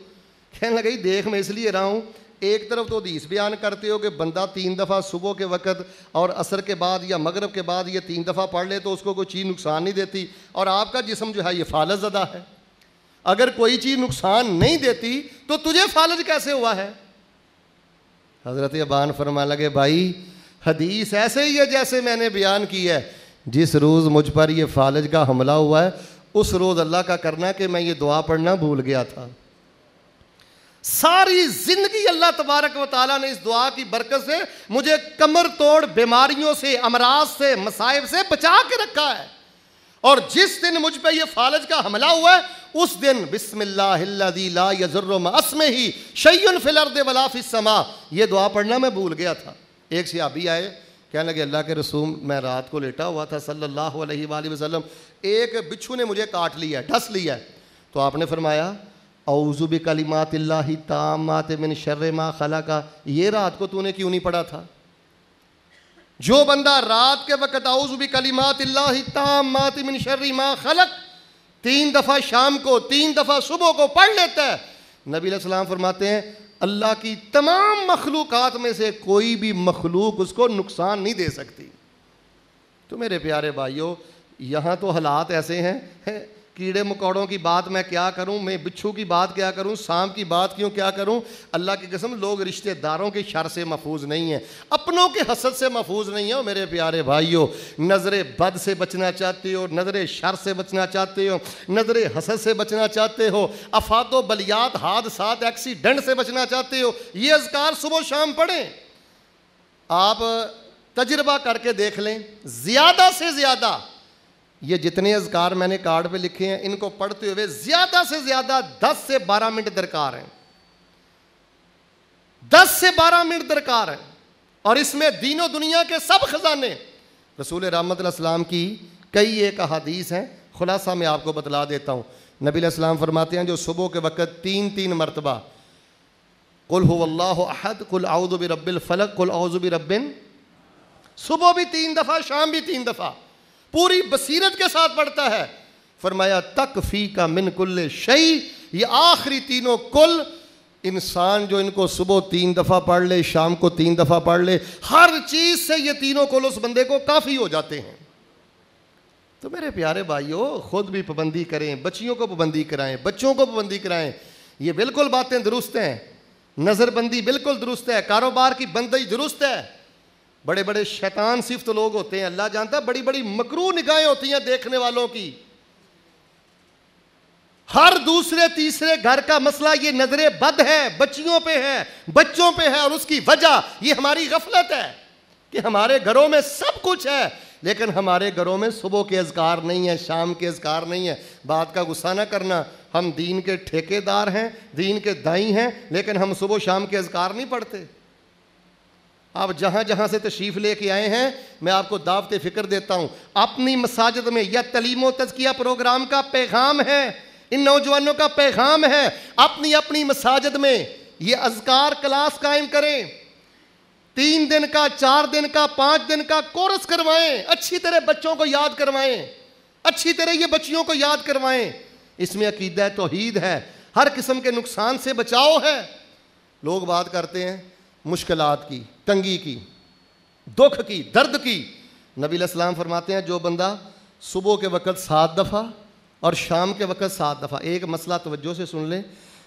کہنے لگے دیکھ میں اس لیے رہا ہوں، ایک طرف تو حدیث بیان کرتے ہو کہ بندہ 3 دفعہ صبح کے وقت اور عصر کے بعد یا مغرب کے بعد یہ 3 دفعہ پڑھ لے تو اس کو کوئی چیز نقصان نہیں دیتی، اور آپ کا جسم جو ہے یہ فالج زدہ ہے، اگر کوئی چیز نقصان نہیں دیتی تو تجھے فالج کیسے ہوا ہے؟ حضرت ابان فرمانے لگے بھائی حدیث ایسے ہی ہے جیسے میں نے بیان کی ہے، جس روز مجھ پر یہ فالج کا حملہ ہوا ہے اس روز اللہ کا کرنا کہ میں یہ دعا پڑھنا بھول گیا تھا۔ ساری زندگی اللہ تبارک و تعالیٰ نے اس دعا کی برکت سے مجھے کمر توڑ بیماریوں سے، امراض سے، مصائب سے بچا کے رکھا ہے، اور جس دن مجھ پہ یہ فالج کا حملہ ہوا ہے اس دن بسم اللہ الذی لا یضر مع اسمہ شیء فی الارض ولا فی السماء یہ دعا پڑھنا میں بھول گیا تھا۔ ایک صحابی آئے، کہنے لگے اللہ کے رسول میں رات کو لیٹا ہوا تھا صلی اللہ علیہ وآلہ وسلم، ایک بچھو نے مجھے کاٹ لیا، ڈس لیا، تو آپ نے فرمایا اعوذ بکلمات اللہ التامات من شر ما خلق، یہ رات کو تو نے کیوں نہیں پڑھا تھا؟ جو بندہ رات کے وقت اعوذ بکلمات اللہ التامات من شر ما خلق 3 دفعہ شام کو 3 دفعہ صبح کو پڑھ لیتا ہے، نبی علیہ السلام فرماتے ہیں اللہ کی تمام مخلوقات میں سے کوئی بھی مخلوق اس کو نقصان نہیں دے سکتی۔ تو میرے پیارے بھائیوں یہاں تو حالات ایسے ہیں، کیڑے مکوڑوں کی بات میں کیا کروں، میں بچھو کی بات کیا کروں، سانپ کی بات کیوں کیا کروں، اللہ کی قسم لوگ رشتہ داروں کے شر سے محفوظ نہیں ہیں، اپنوں کے حسد سے محفوظ نہیں ہیں۔ میرے پیارے بھائیوں نظر بد سے بچنا چاہتے ہو، نظر شر سے بچنا چاہتے ہو، نظر حسد سے بچنا چاہتے ہو، آفات و بلیات حادثات ایکسیڈنٹ سے بچنا چاہتے ہو، یہ اذکار صبح و شام پڑھیں۔ آپ تجربہ کر کے دیکھ لیں، زیادہ سے زیادہ یہ جتنے اذکار میں نے کارڈ پہ لکھے ہیں ان کو پڑھتے ہوئے زیادہ سے زیادہ 10 سے 12 منٹ درکار ہیں، 10 سے 12 منٹ درکار ہیں، اور اس میں دین و دنیا کے سب خزانے رسول رحمت علیہ السلام کی کئی ایک احادیث ہیں، خلاصہ میں آپ کو بتلا دیتا ہوں۔ نبی علیہ السلام فرماتے ہیں جو صبح کے وقت 3 مرتبہ قل هو اللہ احد، قل اعوذ برب الفلق، قل اعوذ برب، صبح بھی 3 دفعہ شام بھی 3 دفعہ پوری بصیرت کے ساتھ پڑھتا ہے، فرمایا تکفیک من کل شیء، یہ آخری تینوں کل انسان جو ان کو صبح 3 دفعہ پڑھ لے، شام کو 3 دفعہ پڑھ لے، ہر چیز سے یہ تینوں کل اس بندے کو کافی ہو جاتے ہیں۔ تو میرے پیارے بھائیوں خود بھی پابندی کریں، بچیوں کو پابندی کرائیں، بچوں کو پابندی کرائیں، یہ بالکل باتیں درست ہیں، نظر بندی بالکل درست ہے، کاروبار کی بندی درست ہے۔ بڑے بڑے شیطان صفت لوگ ہوتے ہیں، اللہ جانتا ہے، بڑی بڑی مکروہ نگاہیں ہوتی ہیں دیکھنے والوں کی، ہر دوسرے تیسرے گھر کا مسئلہ یہ نظر بد ہے، بچیوں پہ ہے، بچوں پہ ہے، اور اس کی وجہ یہ ہماری غفلت ہے کہ ہمارے گھروں میں سب کچھ ہے لیکن ہمارے گھروں میں صبح کے اذکار نہیں ہے، شام کے اذکار نہیں ہے۔ بات کا غصہ نہ کرنا، ہم دین کے ٹھیکے دار ہیں، دین کے دائی ہیں، لیکن ہم صبح شام کے اذکار نہیں پڑھتے۔ آپ جہاں جہاں سے تشریف لے کے آئے ہیں میں آپ کو دعوت فکر دیتا ہوں، اپنی مساجد میں یا تعلیم و تزکیہ پروگرام کا پیغام ہے، ان نوجوانوں کا پیغام ہے، اپنی اپنی مساجد میں یہ اذکار کلاس قائم کریں، 3 دن کا، 4 دن کا، 5 دن کا کورس کروائیں، اچھی طرح بچوں کو یاد کروائیں، اچھی طرح یہ بچیوں کو یاد کروائیں۔ اس میں عقیدہ توحید ہے، ہر قسم کے نقصان سے بچاؤ ہے۔ لوگ بات کرتے ہیں مشکلات کی، تنگی کی، دکھ کی، درد کی. نبی علیہ السلام فرماتے ہیں جو بندہ صبح کے وقت 7 دفعہ اور شام کے وقت 7 دفعہ، ایک مسئلہ توجہ سے سن لیں،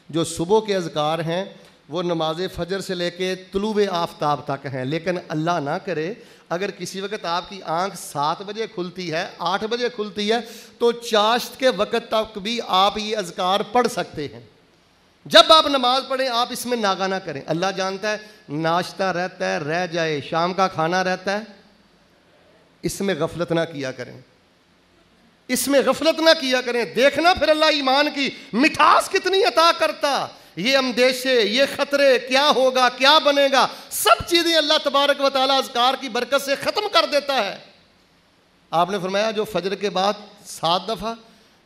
جو صبح کے اذکار ہیں وہ نماز فجر سے لے کے طلوع آفتاب تک ہیں، لیکن اللہ نہ کرے اگر کسی وقت آپ کی آنکھ 7 بجے کھلتی ہے، 8 بجے کھلتی ہے، تو چاشت کے وقت تک بھی آپ یہ اذکار پڑھ سکتے ہیں. جب آپ نماز پڑھیں آپ اس میں ناغہ نہ کریں. اللہ جانتا ہے ناشتہ رہتا ہے رہ جائے، شام کا کھانا رہتا ہے، اس میں غفلت نہ کیا کریں، اس میں غفلت نہ کیا کریں. دیکھنا پھر اللہ ایمان کی مٹھاس کتنی عطا کرتا. یہ اندیشے، یہ خطرے، کیا ہوگا، کیا بنے گا، سب چیزیں اللہ تبارک و تعالیٰ اذکار کی برکت سے ختم کر دیتا ہے. آپ نے فرمایا جو فجر کے بعد 7 دفعہ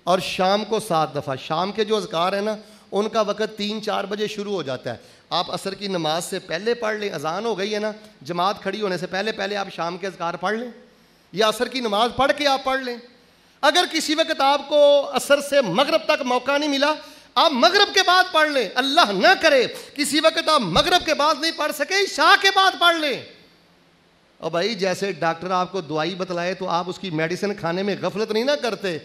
اور شام کو 7 دفعہ، شام کے جو اذکار ہیں نا ان کا وقت 3-4 بجے شروع ہو جاتا ہے. آپ عصر کی نماز سے پہلے پڑھ لیں، اذان ہو گئی ہے نا، جماعت کھڑی ہونے سے پہلے آپ شام کے اذکار پڑھ لیں یا عصر کی نماز پڑھ کے آپ پڑھ لیں. اگر کسی وقت آپ کو عصر سے مغرب تک موقع نہیں ملا، آپ مغرب کے بعد پڑھ لیں. اللہ نہ کرے کسی وقت آپ مغرب کے بعد نہیں پڑھ سکے، عشاء کے بعد پڑھ لیں. اور بھائی جیسے ڈاکٹر آپ کو دوائی بتلائے تو آپ اس کی میڈیسن کھانے میں غفلت نہیں نہ کرتے.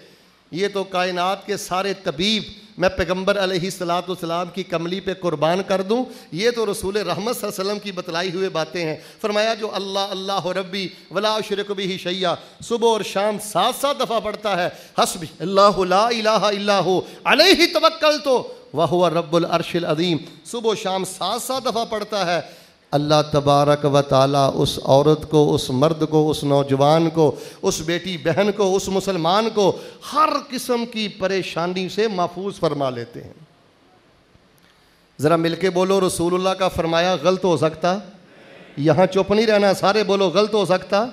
یہ تو کائنات کے سارے طبیب، میں پیغمبر علیہ الصلوۃ والسلام کی کملی پہ قربان کر دوں، یہ تو رسول رحمت صلی اللہ علیہ وسلم کی بتلائی ہوئے باتیں ہیں. فرمایا جو اللہ اللہ ربی ولا اشرک بہ شیئا صبح اور شام 7 دفعہ پڑھتا ہے، حسبی اللہ لا الہ الا ہو علیہ توکلت وہو رب العرش العظیم، صبح و شام 7 دفعہ پڑھتا ہے، اللہ تبارک و تعالیٰ اس عورت کو، اس مرد کو، اس نوجوان کو، اس بیٹی بہن کو، اس مسلمان کو ہر قسم کی پریشانی سے محفوظ فرما لیتے ہیں. ذرا مل کے بولو رسول اللہ کا فرمایا غلط ہو سکتا؟ یہاں چپ نہیں رہنا، سارے بولو غلط ہو سکتا؟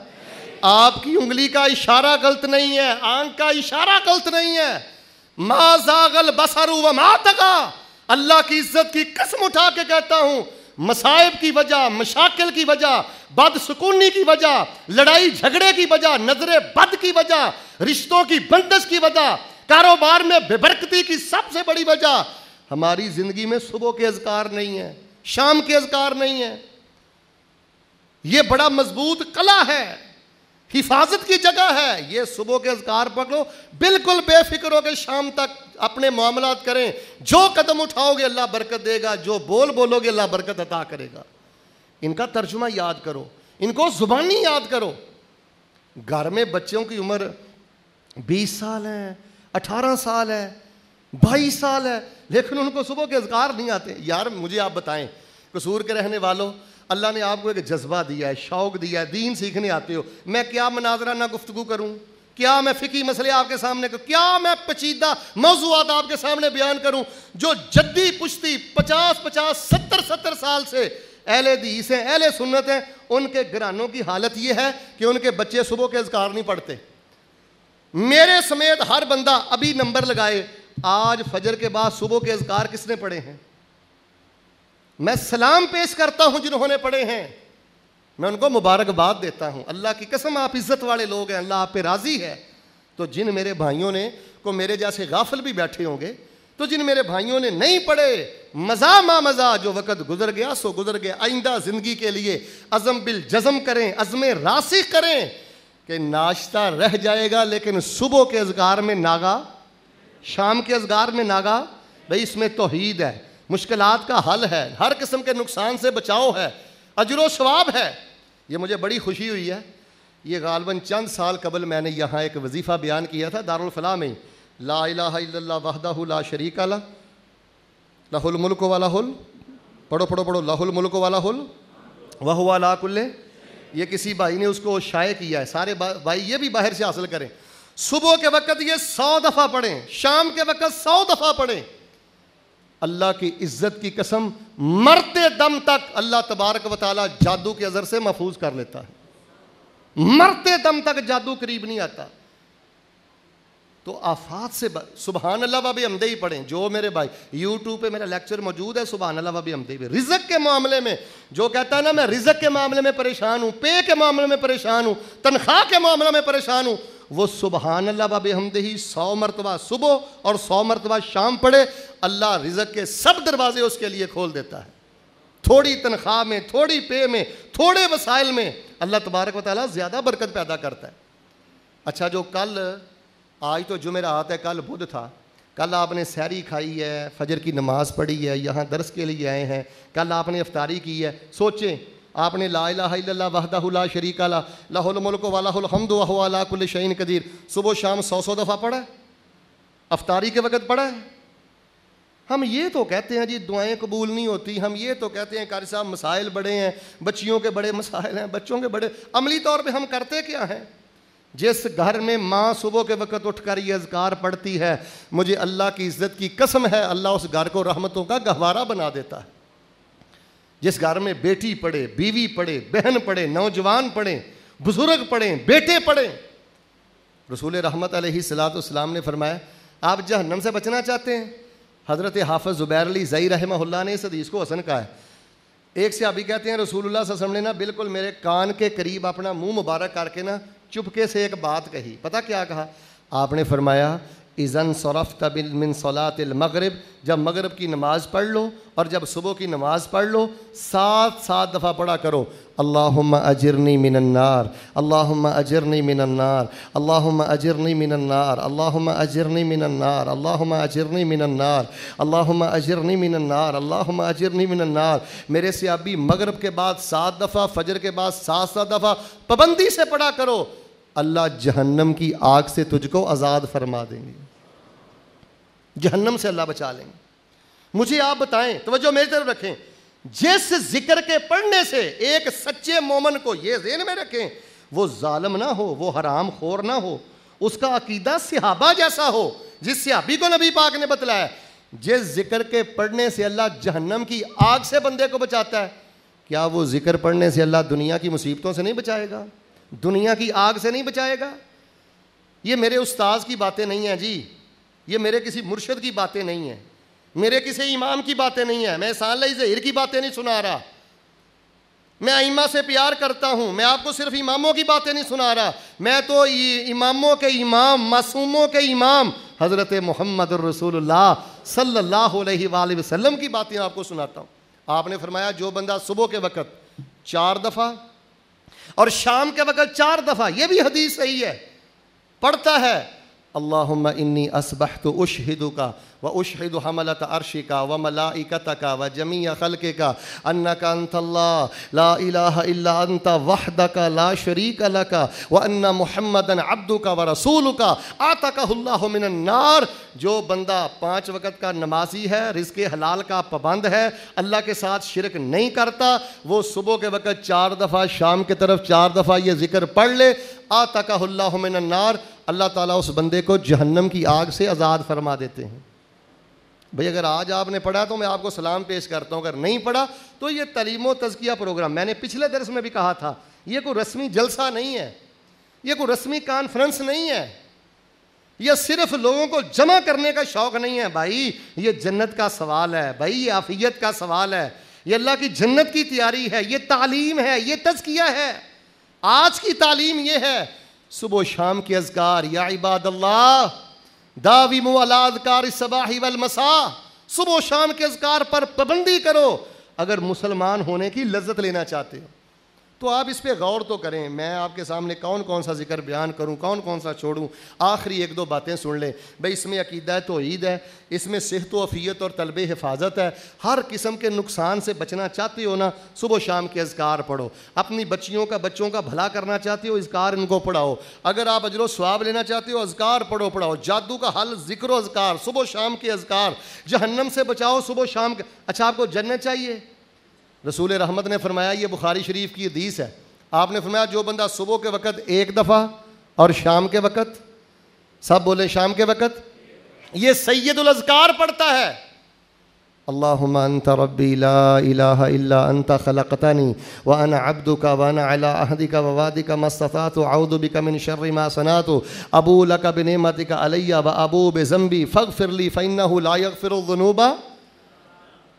آپ کی انگلی کا اشارہ غلط نہیں ہے، آنکھ کا اشارہ غلط نہیں ہے. ما زاغ البصر وما طغى، اللہ کی عزت کی قسم اٹھا کے کہتا ہوں، مصائب کی وجہ، مشاکل کی وجہ، بدسکونی کی وجہ، لڑائی جھگڑے کی وجہ، نظر بد کی وجہ، رشتوں کی بندش کی وجہ، کاروبار میں بے برکتی کی سب سے بڑی وجہ ہماری زندگی میں صبح کے اذکار نہیں ہیں، شام کے اذکار نہیں ہیں. یہ بڑا مضبوط قلعہ ہے، حفاظت کی جگہ ہے. یہ صبح کے اذکار پکڑو، بالکل بے فکر ہو کے شام تک اپنے معاملات کریں. جو قدم اٹھاؤ گے اللہ برکت دے گا، جو بولو گے اللہ برکت عطا کرے گا. ان کا ترجمہ یاد کرو، ان کو زبانی یاد کرو. گھر میں بچوں کی عمر 20 سال ہے، 18 سال ہے، 22 سال ہے، لیکن ان کو صبح کے اذکار نہیں آتے. یار مجھے آپ بتائیں، قصور کے رہنے والوں، اللہ نے آپ کو ایک جذبہ دیا ہے، شوق دیا ہے، دین سیکھنے آتے ہو. میں کیا مناظرہ نہ گفتگو کروں، کیا میں فقہی مسئلے آپ کے سامنے کروں، کیا میں پیچیدہ موضوعات آپ کے سامنے بیان کروں. جو جدی پشتی 50 70 سال سے اہل حدیث ہیں، اہل سنت ہیں، ان کے گھرانوں کی حالت یہ ہے کہ ان کے بچے صبح کے اذکار نہیں پڑھتے. میرے سمیت ہر بندہ ابھی نمبر لگائے آج فجر کے بعد صبح کے اذکار کس نے پڑھے ہیں. میں سلام پیش کرتا ہوں جنہوں نے پڑھے ہیں، میں ان کو مبارکباد دیتا ہوں. اللہ کی قسم آپ عزت والے لوگ ہیں، اللہ آپ پہ راضی ہے. تو جن میرے بھائیوں نے کو میرے جیسے غافل بھی بیٹھے ہوں گے، تو جن میرے بھائیوں نے نہیں پڑھے، مزہ ما مزہ، جو وقت گزر گیا سو گزر گیا. آئندہ زندگی کے لیے عزم بالجزم کریں، عزم راسخ کریں کہ ناشتہ رہ جائے گا لیکن صبح کے اذکار میں ناغا، شام کے اذکار میں ناغا. بھئی اس میں توحید ہے، مشکلات کا حل ہے، ہر قسم کے نقصان سے بچاؤ ہے، اجر و ثواب ہے. یہ مجھے بڑی خوشی ہوئی ہے. یہ غالباً چند سال قبل میں نے یہاں ایک وظیفہ بیان کیا تھا دارالفلاح میں، لا الہ الا اللہ وحدہ لا شریک لہ لہ الملک و لہ پڑھو لہ الملک و لہ وہو علی کل. یہ کسی بھائی نے اس کو شائع کیا ہے، سارے بھائی یہ بھی باہر سے حاصل کریں. صبح کے وقت یہ 100 دفعہ پڑھیں، شام کے وقت 100 دفعہ پڑھیں. اللہ کی عزت کی قسم مرتے دم تک اللہ تبارک و تعالیٰ جادو کے اثر سے محفوظ کر لیتا ہے. مرتے دم تک جادو قریب نہیں آتا. تو آفات سے سبحان اللہ و بحمدہ ہی پڑھیں. جو میرے بھائی یوٹیوب پہ میرا لیکچر موجود ہے سبحان اللہ و بحمدہ پہ. رزق کے معاملے میں جو کہتا ہے نا میں رزق کے معاملے میں پریشان ہوں، پے کے معاملے میں پریشان ہوں، تنخواہ کے معاملے میں پریشان ہوں، وہ سبحان اللہ و بحمدہ 100 مرتبہ صبح اور 100 مرتبہ شام پڑھے. اللہ رزق کے سب دروازے اس کے لیے کھول دیتا ہے. تھوڑی تنخواہ میں، تھوڑی پے میں، تھوڑے وسائل میں اللہ تبارک و تعالیٰ زیادہ برکت پیدا کرتا ہے۔ اچھا، جو کل، آج تو جمعرات ہے، کل بدھ تھا، کل آپ نے سحری کھائی ہے، فجر کی نماز پڑھی ہے، یہاں درس کے لیے آئے ہیں، کل آپ نے افطاری کی ہے، سوچیں آپ نے لا الہ الا اللہ وحدہ لا شریک لہ لہ الملک و لہ الحمد وہو علی کل شیء قدیر صبح و شام 100 دفعہ پڑھا ہے، افطاری کے وقت پڑھا ہے۔ ہم یہ تو کہتے ہیں جی دعائیں قبول نہیں ہوتی، ہم یہ تو کہتے ہیں قاری صاحب مسائل بڑے ہیں، بچیوں کے بڑے مسائل ہیں، بچوں کے بڑے، عملی طور پہ ہم کرتے کیا ہیں؟ جس گھر میں ماں صبح کے وقت اٹھ کر یہ اذکار پڑھتی ہے، مجھے اللہ کی عزت کی قسم ہے اللہ اس گھر کو رحمتوں کا گہوارہ بنا دیتا ہے۔ جس گھر میں بیٹی پڑھے، بیوی پڑھے، بہن پڑھے، نوجوان پڑھیں، بزرگ پڑھیں، بیٹے پڑھیں، رسول رحمت علیہ السلام نے فرمایا آپ جہنم سے بچنا چاہتے ہیں؟ حضرت حافظ زبیر علی زئی رحمہ اللہ نے اس حدیث کو حسن کہا ہے۔ ایک صحابی کہتے ہیں رسول اللہ صلی اللہ علیہ وسلم نے نا بالکل میرے کان کے قریب اپنا منہ مبارک کر کے نا چپکے سے ایک بات کہی، پتہ کیا کہا؟ آپ نے فرمایا اذن صرفت من صلاۃ المغرب، جب مغرب کی نماز پڑھ لو اور جب صبح کی نماز پڑھ لو 7 دفعہ پڑھا کرو اللہم اجرنی من النار، اللہم اجرنی من النار، اللہم اجرنی من النار، اللہم اجرنی من النار، اللہم اجرنی من النار، اللہم اجرنی من النار، اللہم اجرنی من النار۔ میرے صحابی مغرب کے بعد 7 دفعہ، فجر کے بعد 7 دفعہ پابندی سے پڑھا کرو، اللہ جہنم کی آگ سے تجھ کو آزاد فرما دیں گے، جہنم سے اللہ بچا لیں گے۔ مجھے آپ بتائیں، توجہ میری طرف رکھیں، جس ذکر کے پڑھنے سے ایک سچے مومن کو، یہ ذہن میں رکھیں، وہ ظالم نہ ہو، وہ حرام خور نہ ہو، اس کا عقیدہ صحابہ جیسا ہو جس صحابی کو نبی پاک نے بتلایا، جس ذکر کے پڑھنے سے اللہ جہنم کی آگ سے بندے کو بچاتا ہے، کیا وہ ذکر پڑھنے سے اللہ دنیا کی مصیبتوں سے نہیں بچائے گا؟ دنیا کی آگ سے نہیں بچائے گا؟ یہ میرے استاذ کی باتیں نہیں ہیں جی، یہ میرے کسی مرشد کی باتیں نہیں ہیں، میرے کسی امام کی باتیں نہیں ہیں، میں احسان اللہ ظہیر کی باتیں نہیں سنا رہا، میں ائمہ سے پیار کرتا ہوں، میں آپ کو صرف اماموں کی باتیں نہیں سنا رہا، میں تو اماموں کے امام، معصوموں کے امام حضرت محمد الرسول اللہ صلی اللہ علیہ وآلہ وسلم کی باتیں آپ کو سناتا ہوں۔ آپ نے فرمایا جو بندہ صبح کے وقت 4 دفعہ اور شام کے وقت 4 دفعہ، یہ بھی حدیث صحیح ہے، پڑھتا ہے اللہم انی اصبحت اشہدک و اشہد حملۃ عرشک و ملائکتک و جمیع خلقک انک انت اللہ لا الہ الا انت وحدک لا شریک لک و ان محمدا عبدک و رسولک اعتقہ اللہ من النار۔ جو بندہ 5 وقت کا نمازی ہے، رزق حلال کا پابند ہے، اللہ کے ساتھ شرک نہیں کرتا، وہ صبح کے وقت 4 دفعہ، شام کے طرف 4 دفعہ یہ ذکر پڑھ لے، اعتقہ اللہ من النار، اللہ تعالیٰ اس بندے کو جہنم کی آگ سے آزاد فرما دیتے ہیں۔ بھئی اگر آج آپ نے پڑھا تو میں آپ کو سلام پیش کرتا ہوں، اگر نہیں پڑھا تو یہ تعلیم و تزکیہ پروگرام، میں نے پچھلے درس میں بھی کہا تھا، یہ کوئی رسمی جلسہ نہیں ہے، یہ کوئی رسمی کانفرنس نہیں ہے، یہ صرف لوگوں کو جمع کرنے کا شوق نہیں ہے بھائی، یہ جنت کا سوال ہے بھائی، یہ عافیت کا سوال ہے، یہ اللہ کی جنت کی تیاری ہے، یہ تعلیم ہے، یہ تزکیہ ہے۔ آج کی تعلیم یہ ہے، صبح و شام کے اذکار، یا عباد اللہ داوموا علی اذکار الصباح والمساء، صبح و شام کے اذکار پر پابندی کرو اگر مسلمان ہونے کی لذت لینا چاہتے ہو تو آپ اس پہ غور تو کریں۔ میں آپ کے سامنے کون کون سا ذکر بیان کروں، کون کون سا چھوڑوں، آخری 1-2 باتیں سن لیں بھئی۔ اس میں عقیدہ توحید ہے، اس میں صحت و عافیت اور طلب حفاظت ہے، ہر قسم کے نقصان سے بچنا چاہتے ہو نا، صبح و شام کے اذکار پڑھو، اپنی بچوں کا بھلا کرنا چاہتے ہو، اذکار ان کو پڑھاؤ، اگر آپ اجر و ثواب لینا چاہتے ہو اذکار پڑھاؤ، جادو کا حل ذکر و اذکار، صبح و شام کے اذکار، جہنم سے بچاؤ صبح و شام کے۔ اچھا آپ کو جنت چاہیے؟ رسول رحمت نے فرمایا، یہ بخاری شریف کی حدیث ہے، آپ نے فرمایا جو بندہ صبح کے وقت 1 دفعہ اور شام کے وقت، سب بولیں شام کے وقت، یہ سید الاذکار پڑھتا ہے، اللہم انت ربی لا الہ الا انت خلقتنی وانا عبدک وانا علی عہدک ووعدک ما استطعت اعوذ بک من شر ما صنعت ابوء لک بنعمتک علی وابوء بذنبی فاغفر لی فانہ لا یغفر الذنوب۔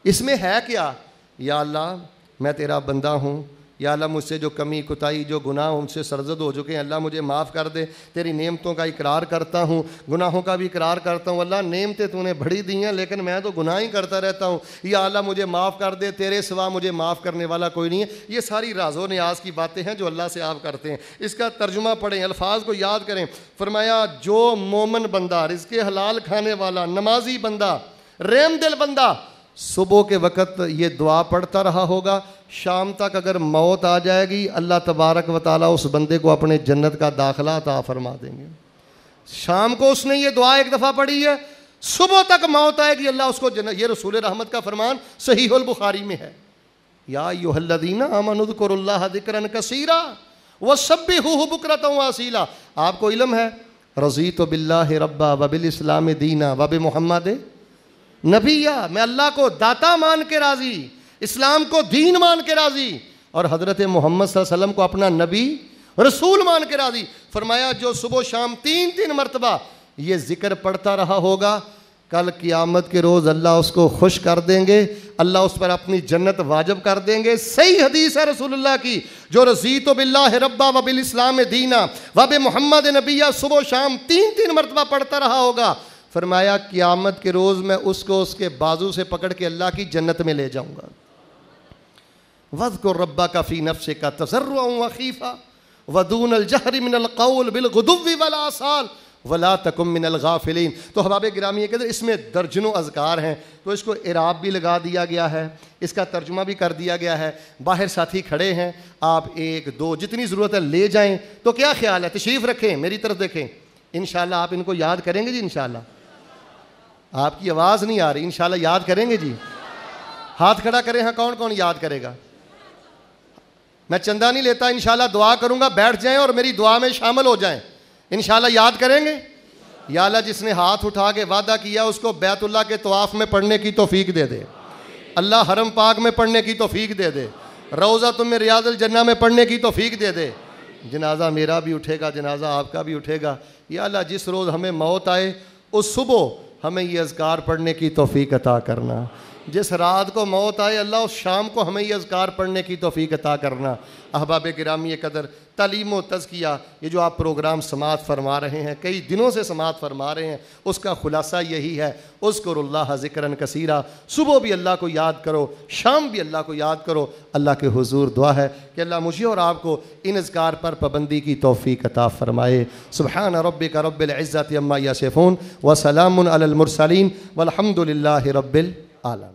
اس میں ہے کیا؟ یا اللہ میں تیرا بندہ ہوں، یا اللہ مجھ سے جو کمی کوتاہی جو گناہ ہم سے سرزد ہو چکے ہیں اللہ مجھے معاف کر دے. تیری نعمتوں کا اقرار کرتا ہوں, گناہوں کا بھی اقرار کرتا ہوں. اللہ نعمتیں تو نے بڑی دی ہیں لیکن میں تو گناہ ہی کرتا رہتا ہوں. یا اللہ مجھے معاف کر دے, تیرے سوا مجھے معاف کرنے والا کوئی نہیں ہے. یہ ساری راز و نیاز کی باتیں ہیں جو اللہ سے آپ کرتے ہیں. اس کا ترجمہ پڑھیں, الفاظ کو یاد کریں. فرمایا جو مومن بندہ, رزق حلال کھانے والا, نمازی بندہ, رحم دل بندہ صبح کے وقت یہ دعا پڑھتا رہا ہوگا, شام تک اگر موت آ جائے گی اللہ تبارک و تعالیٰ اس بندے کو اپنے جنت کا داخلہ عطا فرما دیں گے. شام کو اس نے یہ دعا ایک دفعہ پڑھی ہے, صبح تک موت آئے گی اللہ اس کو جنت. یہ رسول رحمت کا فرمان صحیح البخاری میں ہے. یا ایھا الذین آمنوا اذکروا اللہ ذکرا کثیرا وسبحوہ بکرۃ واصیلا. آپ کو علم ہے رضیت باللہ ربا وبالاسلام دینا وبمحمد نبیہ, میں اللہ کو داتا مان کے راضی, اسلام کو دین مان کے راضی, اور حضرت محمد صلی اللہ علیہ وسلم کو اپنا نبی رسول مان کے راضی. فرمایا جو صبح شام 3 مرتبہ یہ ذکر پڑھتا رہا ہوگا, کل قیامت کے روز اللہ اس کو خوش کر دیں گے, اللہ اس پر اپنی جنت واجب کر دیں گے. صحیح حدیث ہے رسول اللہ کی, جو رضیت باللہ ربا وبالاسلام دینا وبمحمد نبیہ صبح شام 3 مرتبہ پڑھتا رہا ہوگا, فرمایا قیامت کے روز میں اس کو اس کے بازو سے پکڑ کے اللہ کی جنت میں لے جاؤں گا. وَاذْكُرْ رَبَّكَ فِي نَفْسِكَ تَضَرُّعًا وَخِيفًا وَدُونَ الْجَهْرِ مِنَ الْقَوْلِ بِالْغُدُوِّ وَالْآصَالِ وَلَا تَكُن مِّنَ الْغَافِلِينَ. تو احباب گرامی یہ کہتے ہیں اس میں درجنوں اذکار ہیں, تو اس کو اعراب بھی لگا دیا گیا ہے, اس کا ترجمہ بھی کر دیا گیا ہے. باہر ساتھی کھڑے ہیں, آپ 1 2 جتنی ضرورت ہے لے جائیں. تو کیا خیال ہے, تشریف رکھیں, میری طرف دیکھیں, انشاءاللہ آپ ان کو یاد کریں گے جی. انشاءاللہ آپ کی آواز نہیں آ رہی, انشاءاللہ یاد کریں گے جی. ہاتھ کھڑا کریں, ہاں کون کون یاد کرے گا. میں چندہ نہیں لیتا, انشاءاللہ دعا کروں گا, بیٹھ جائیں اور میری دعا میں شامل ہو جائیں. انشاءاللہ یاد کریں گے. یا اللہ جس نے ہاتھ اٹھا کے وعدہ کیا اس کو بیت اللہ کے طواف میں پڑھنے کی توفیق دے دے, اللہ حرم پاک میں پڑھنے کی توفیق دے دے, روضہ میں ریاض الجنہ میں پڑھنے کی توفیق دے دے. جنازہ میرا بھی اٹھے گا, جنازہ آپ کا بھی اٹھے گا. یا اللہ جس روز ہمیں موت آئے اس صبح ہمیں یہ اذکار پڑھنے کی توفیق عطا کرنا. جس رات کو موت آئے اللہ اس شام کو ہمیں یہ اذکار پڑھنے کی توفیق عطا کرنا. احباب گرامی قدر, تعلیم و تزکیہ یہ جو آپ پروگرام سماعت فرما رہے ہیں, کئی دنوں سے سماعت فرما رہے ہیں, اس کا خلاصہ یہی ہے, اذکروا اللہ ذکرا کثیرا. صبح بھی اللہ کو یاد کرو, شام بھی اللہ کو یاد کرو. اللہ کے حضور دعا ہے کہ اللہ مجھے اور آپ کو ان اذکار پر پابندی کی توفیق عطا فرمائے. سبحان ربک رب العزت عما یصفون وسلام علی المرسلین والحمد للہ رب العالمین.